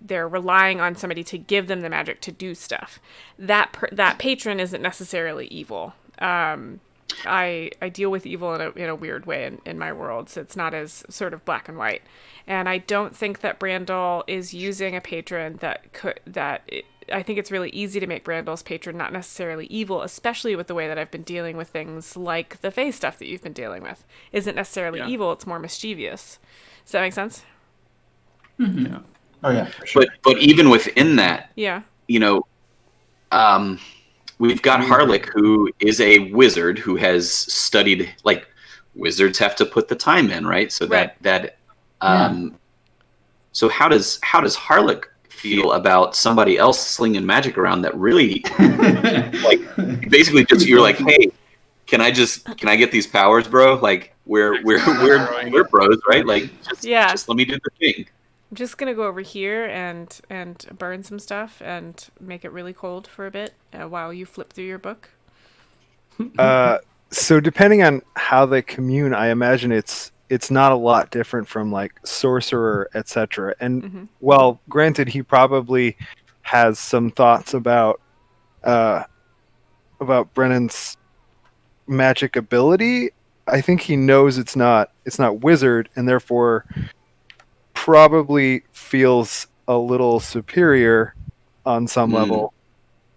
relying on somebody to give them the magic to do stuff. That patron isn't necessarily evil. I deal with evil in a weird way in my worlds. It's not as sort of black and white, and I don't think that Brandel is using a patron I think it's really easy to make Brandel's patron not necessarily evil, especially with the way that I've been dealing with things like the Fae stuff that you've been dealing with. Isn't necessarily evil; it's more mischievous. Does that make sense? Mm-hmm. Yeah. Oh yeah, for sure. But even within that, yeah, we've got Harlech, who is a wizard who has studied, like, wizards have to put the time in, right? So so how does Harlech feel about somebody else slinging magic around that really, like, basically just, you're like, hey, can I get these powers, bro? Like, we're bros, right? Like, just let me do the thing. I'm just gonna go over here and burn some stuff and make it really cold for a bit while you flip through your book. So depending on how they commune, I imagine it's not a lot different from like sorcerer, etc. And well, granted, he probably has some thoughts about Brennan's magic ability. I think he knows it's not wizard, and therefore probably feels a little superior on some level,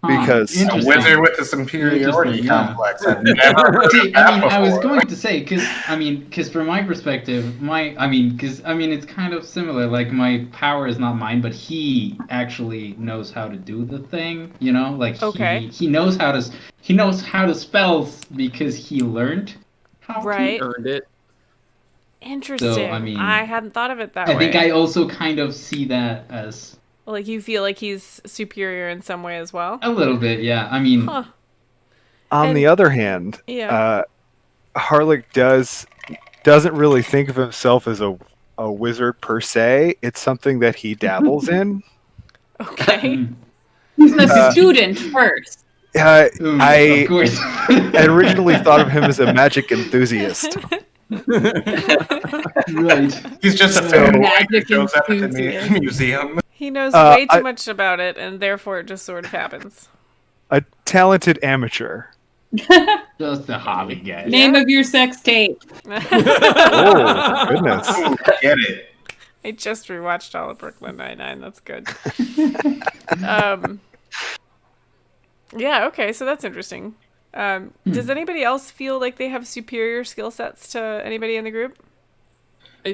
because a wizard with a superiority complex. I've never heard of that before. I was going to say, because from my perspective, it's kind of similar. Like, my power is not mine, but he actually knows how to do the thing. He knows how to spells because he learned how to. Right. He earned it. Interesting. So, I hadn't thought of it that way. I think I also kind of see that as... Like, you feel like he's superior in some way as well? A little bit, yeah. On the other hand, Harlech doesn't really think of himself as a wizard per se. It's something that he dabbles in. Okay. He's a student first. I originally thought of him as a magic enthusiast. Right. He's just a film boy who Magic shows up at the enthusiast. museum. He knows way too much about it, and therefore it just sort of happens. A talented amateur. Just a hobby guy. Name of your sex tape. Oh, goodness. Ooh, get it. I just rewatched all of Brooklyn Nine-Nine. That's good. Yeah, okay, so that's interesting. Does anybody else feel like they have superior skill sets to anybody in the group?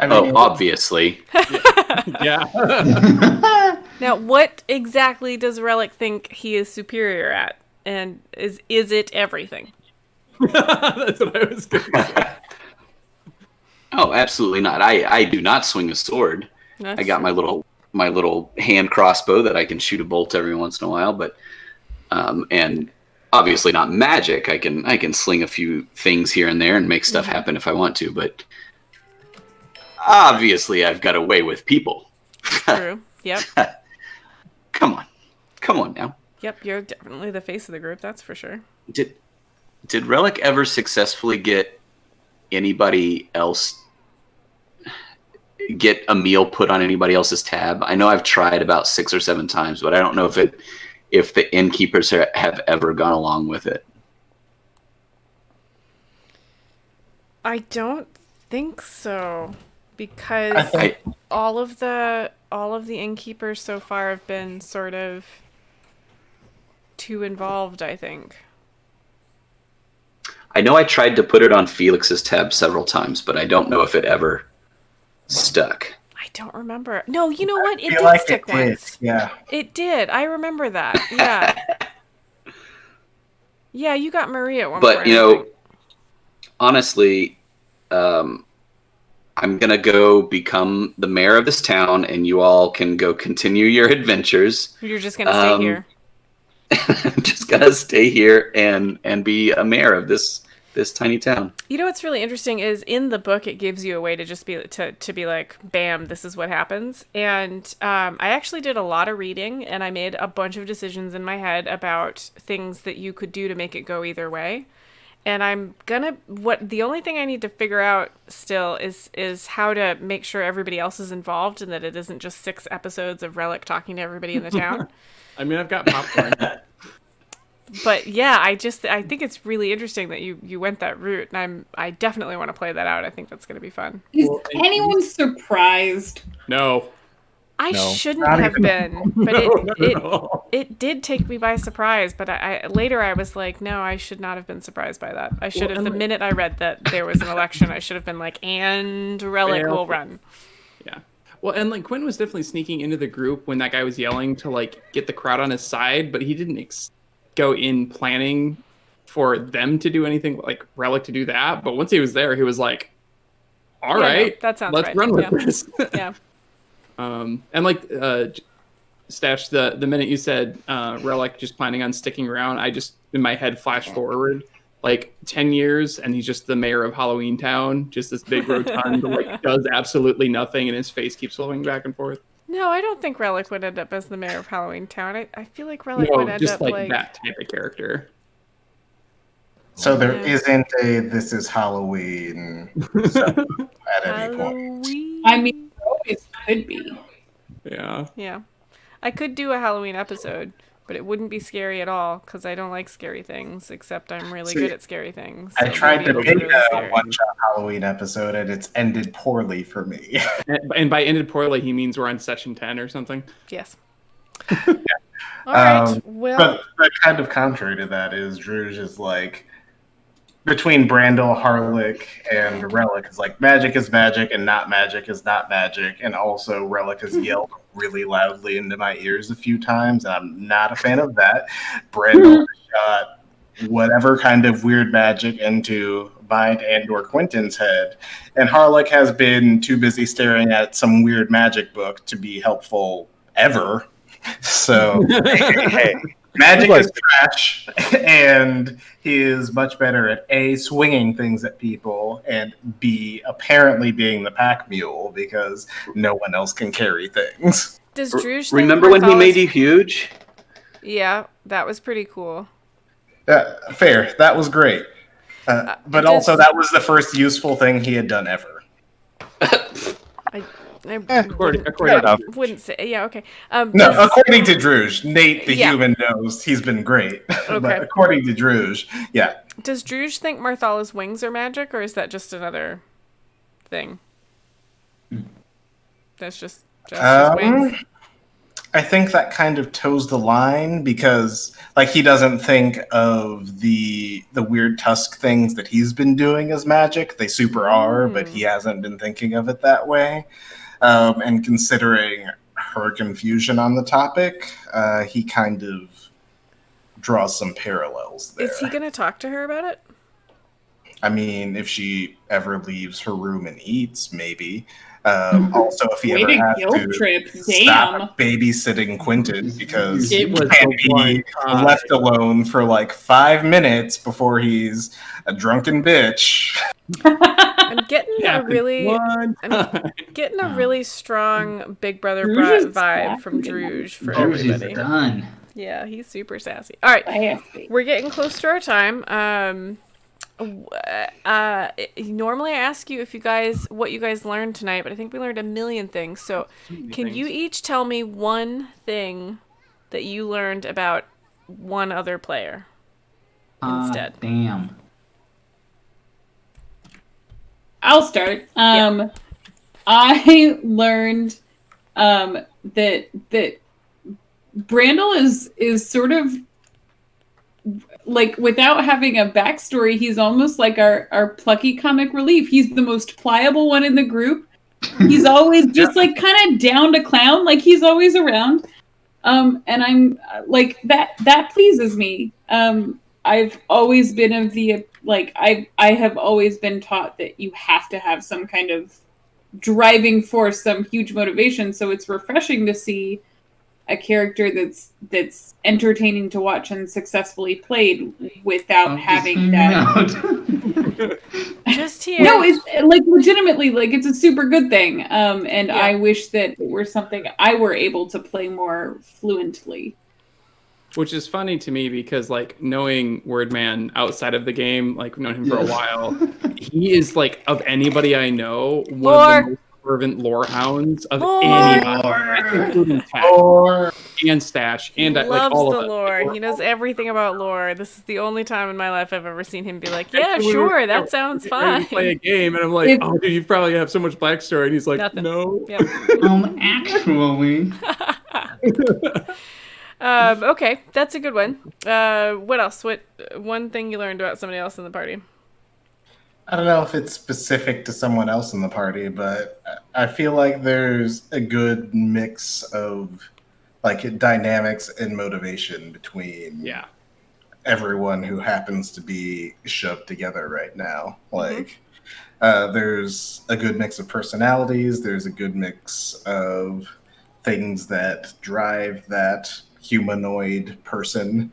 I mean, Obviously. Yeah. Now, what exactly does Relic think he is superior at? And is it everything? That's what I was going to say. Oh, absolutely not. I do not swing a sword. That's I got true. my little hand crossbow that I can shoot a bolt every once in a while, but and obviously not magic. I can sling a few things here and there and make stuff happen if I want to, but obviously I've got a way with people. True. Yep. Come on now. Yep, you're definitely the face of the group, that's for sure. Did Relic ever successfully get anybody else get a meal put on anybody else's tab? I know I've tried about 6 or 7 times, but I don't know if the innkeepers have ever gone along with it. I don't think so, because all of the innkeepers so far have been sort of too involved, I think. I know I tried to put it on Felix's tab several times, but I don't know if it ever stuck. I don't remember. No, you know what? It feel did like stick it did. once. Yeah. It did. I remember that. Yeah. Yeah, you got Marie at one point. But, you know, honestly, I'm going to go become the mayor of this town, and you all can go continue your adventures. You're just going to stay here. I'm just going to stay here and be a mayor of this tiny town. You know what's really interesting is in the book it gives you a way to just be to be like, bam, this is what happens. And I actually did a lot of reading, and I made a bunch of decisions in my head about things that you could do to make it go either way. And the only thing I need to figure out still is how to make sure everybody else is involved and that it isn't just 6 episodes of Relic talking to everybody in the town. I mean, I've got popcorn. But yeah, I think it's really interesting that you went that route, and I definitely want to play that out. I think that's going to be fun. Is anyone surprised? No. I No. shouldn't Not have even- been, but No. it did take me by surprise. But later I was like, no, I should not have been surprised by that. I should have, the minute I read that there was an election, I should have been like, and Relic will run. Yeah. Well, and like Quinn was definitely sneaking into the group when that guy was yelling to like get the crowd on his side, but he didn't go in planning for them to do anything, like Relic to do that. But once he was there, he was like, all Yeah, right, no, that sounds let's right. run with Yeah. this. Yeah. And like Stash, the minute you said Relic just planning on sticking around, I just in my head flashed forward like 10 years, and he's just the mayor of Halloween Town, just this big rotund, like does absolutely nothing, and his face keeps flowing back and forth. No, I don't think Relic would end up as the mayor of Halloween Town. I feel like Relic No, would end just up like that type of character. So there Yeah. isn't a "this is Halloween" at any point. Halloween. I mean, it always could be. Yeah. Yeah. I could do a Halloween episode, but it wouldn't be scary at all because I don't like scary things, except I'm really See, good at scary things. I so tried maybe to it'll be pick really a scary. one-shot Halloween episode, and it's ended poorly for me. And by ended poorly, he means we're on session 10 or something. Yes. All right. Well, But kind of contrary to that is Druge is like, between Brandel, Harlick, and Relic is like, magic is magic and not magic is not magic. And also Relic has yelled really loudly into my ears a few times, and I'm not a fan of that. Brandel shot whatever kind of weird magic into Bind and or Quentin's head. And Harlick has been too busy staring at some weird magic book to be helpful ever. So, hey. Magic is trash, and he is much better at A, swinging things at people, and B, apparently being the pack mule because no one else can carry things. does Druge think Remember when he Bartholus- made you huge? Yeah, that was pretty cool. Fair. That was great. But also, that was the first useful thing he had done ever. I According wouldn't say. Yeah, okay. No, according to Druge, Nate the Yeah. human knows he's been great. Okay. But according to Druge, yeah. Does Druge think Marthala's wings are magic, or is that just another thing? That's just wings. I think that kind of toes the line because, like, he doesn't think of the weird tusk things that he's been doing as magic. They super are, but he hasn't been thinking of it that way. And considering her confusion on the topic, he kind of draws some parallels there. Is he going to talk to her about it? I mean, if she ever leaves her room and eats, maybe. Also, if he ever has to stop babysitting Quentin because he can't be left alone for like 5 minutes before he's a drunken bitch. I'm getting a really strong Big Brother vibe from Druge for everybody. Done. Yeah, he's super sassy. All right, we're getting close to our time. Normally I ask you what you guys learned tonight, but I think we learned a million things. So can you each tell me one thing that you learned about one other player instead? Damn. I'll start. I learned that Brandel is sort of like, without having a backstory, he's almost like our plucky comic relief. He's the most pliable one in the group. He's always just like kind of down to clown, like he's always around. And I'm like that pleases me. I've always been of the I have always been taught that you have to have some kind of driving force, some huge motivation. So it's refreshing to see a character that's entertaining to watch and successfully played without having that. Just here. No, it's like legitimately, like it's a super good thing. And I wish that it were something I were able to play more fluently. Which is funny to me because, like, knowing Wordman outside of the game, like, known him for a while, he is, like, of anybody I know, one of the most fervent lore hounds of anybody, including Tech and Stash and he like all loves of the it. lore. He knows everything about lore. This is the only time in my life I've ever seen him be like, "Yeah, sure, that sounds fine." Play a game, and I'm like, "Oh, dude, you probably have so much backstory," and he's like, Nothing. "No." Yep. Actually. Okay, that's a good one. What else? What one thing you learned about somebody else in the party? I don't know if it's specific to someone else in the party, but I feel like there's a good mix of like dynamics and motivation between everyone who happens to be shoved together right now. Like, there's a good mix of personalities. There's a good mix of things that drive that humanoid person.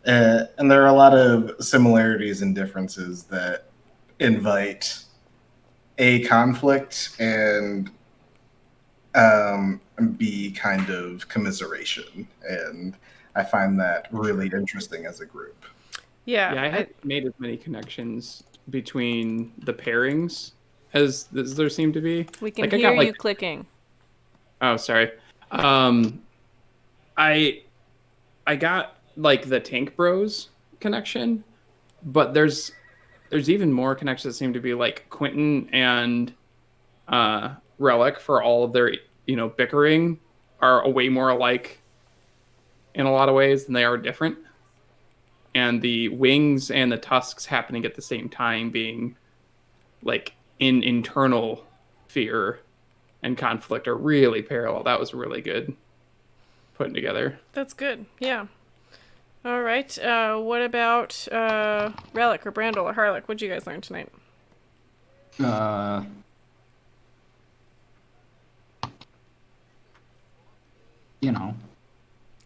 And there are a lot of similarities and differences that invite A, conflict, and B, kind of commiseration. And I find that really interesting as a group. Yeah, I haven't made as many connections between the pairings as there seem to be. We can hear you clicking. Oh, sorry. I got like the Tank Bros connection, but there's even more connections that seem to be like Quentin and Relic, for all of their bickering, are way more alike in a lot of ways than they are different. And the wings and the tusks happening at the same time, being like in internal fear and conflict, are really parallel. That was really good putting together. That's good. Yeah. All right. What about Relic or Brandel or Harlock? What did you guys learn tonight?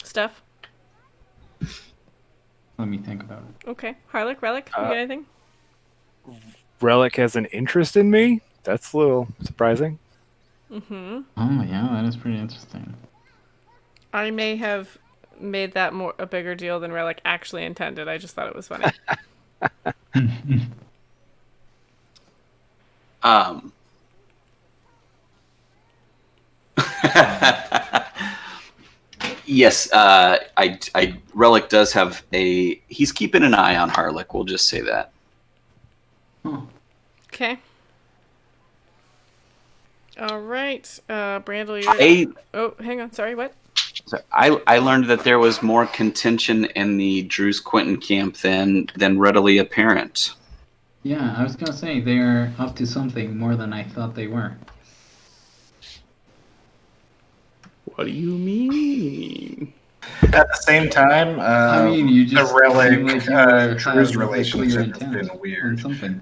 Stuff. Let me think about it. Okay. Harlock, Relic, you got anything? Relic has an interest in me? That's a little surprising. Mm-hmm. Oh, yeah, that is pretty interesting. I may have made that a bigger deal than Relic actually intended. I just thought it was funny. Yes, Relic does have he's keeping an eye on Harlech. We'll just say that. Okay. All right, Brandel, you're... Oh, hang on. Sorry, what? So I learned that there was more contention in the Drew's Quentin camp than readily apparent. Yeah, I was gonna say they're up to something more than I thought they were. What do you mean? At the same time, I mean, you just the Relic seem like you have Drew's a clear relationship has intent been weird. on something.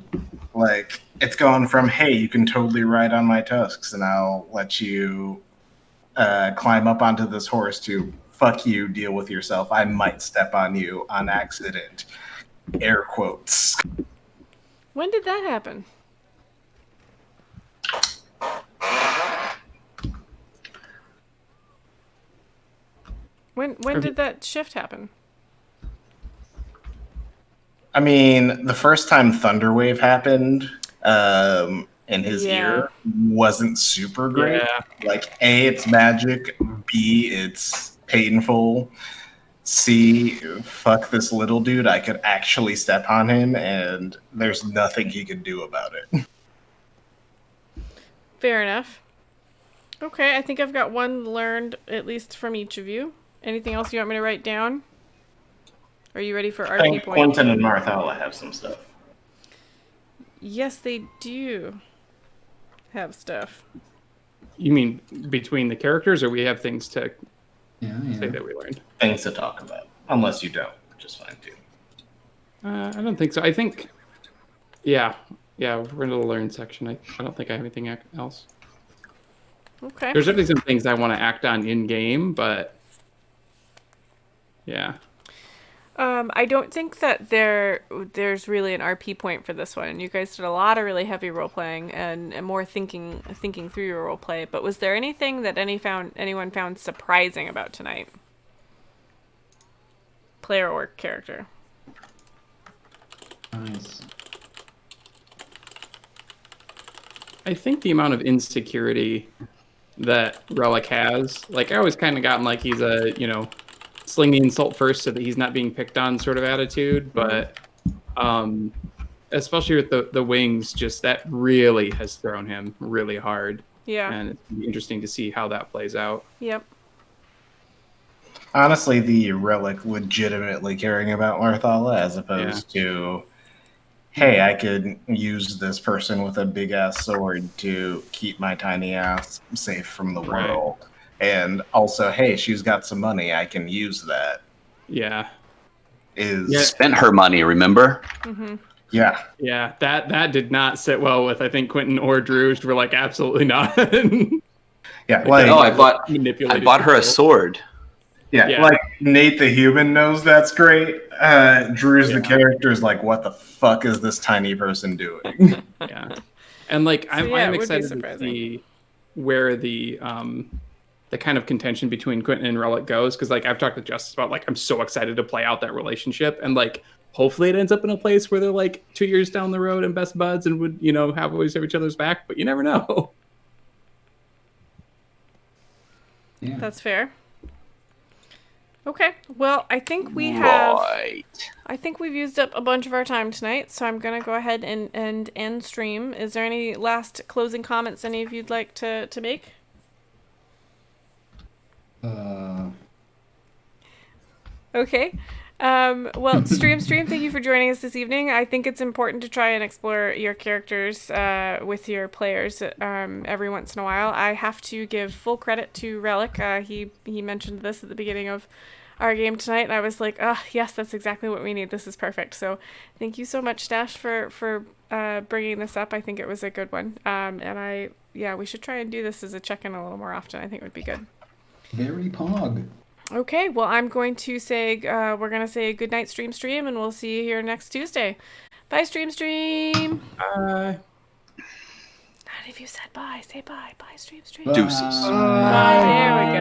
Like, it's gone from, hey, you can totally ride on my tusks and I'll let you climb up onto this horse, to fuck you, deal with yourself. I might step on you on accident. Air quotes. When did that happen? When did that shift happen? I mean, the first time Thunderwave happened in his ear wasn't super great. Yeah. Like, A, it's magic. B, it's painful. C, fuck this little dude. I could actually step on him, and there's nothing he could do about it. Fair enough. Okay, I think I've got one learned, at least from each of you. Anything else you want me to write down? Are you ready for I RP think point? Quentin and Marthala have some stuff. Yes, they do have stuff. You mean between the characters, or we have things to say that we learned? Things to talk about. Unless you don't, which is fine too. I don't think so. I think, yeah, we're in the learn section. I don't think I have anything else. Okay. There's definitely some things I want to act on in game, but yeah. I don't think that there's really an RP point for this one. You guys did a lot of really heavy role playing and more thinking through your role play. But was there anything that anyone found surprising about tonight? Player or character? Nice. I think the amount of insecurity that Relic has, like, I always kind of gotten like he's a, sling the insult first so that he's not being picked on sort of attitude, but especially with the wings, just that really has thrown him really hard. Yeah. And it's gonna be interesting to see how that plays out. Yep. Honestly, the Relic legitimately caring about Marthala as opposed to, hey, I could use this person with a big ass sword to keep my tiny ass safe from the world. And also, hey, she's got some money, I can use that. Yeah. Spent her money, remember? Mm-hmm. Yeah. Yeah, that did not sit well with, I think, Quentin or Drew. Were like, absolutely not. Yeah, I bought her a sword. Yeah, like Nate the human knows that's great. Drew's the character is like, what the fuck is this tiny person doing? Yeah, and like I'm excited to see where the kind of contention between Quentin and Relic goes, because like I've talked to Justice about, like, I'm so excited to play out that relationship, and like hopefully it ends up in a place where they're like 2 years down the road and best buds and would always have each other's back, but you never know. Yeah. That's fair. Okay, well, I think we've used up a bunch of our time tonight, so I'm gonna go ahead and end stream. Is there any last closing comments any of you'd like to make? Okay. Well, stream, thank you for joining us this evening. I think it's important to try and explore your characters with your players every once in a while. I have to give full credit to Relic. He mentioned this at the beginning of our game tonight, and I was like, oh, yes, that's exactly what we need. This is perfect. So thank you so much, Stash, for bringing this up. I think it was a good one. And we should try and do this as a check-in a little more often. I think it would be good. Very pog. Okay, well, I'm going to say, we're going to say good night, stream, and we'll see you here next Tuesday. Bye, stream. Bye. Not if you said bye. Say bye. Bye, stream. Deuces. Bye. There we go.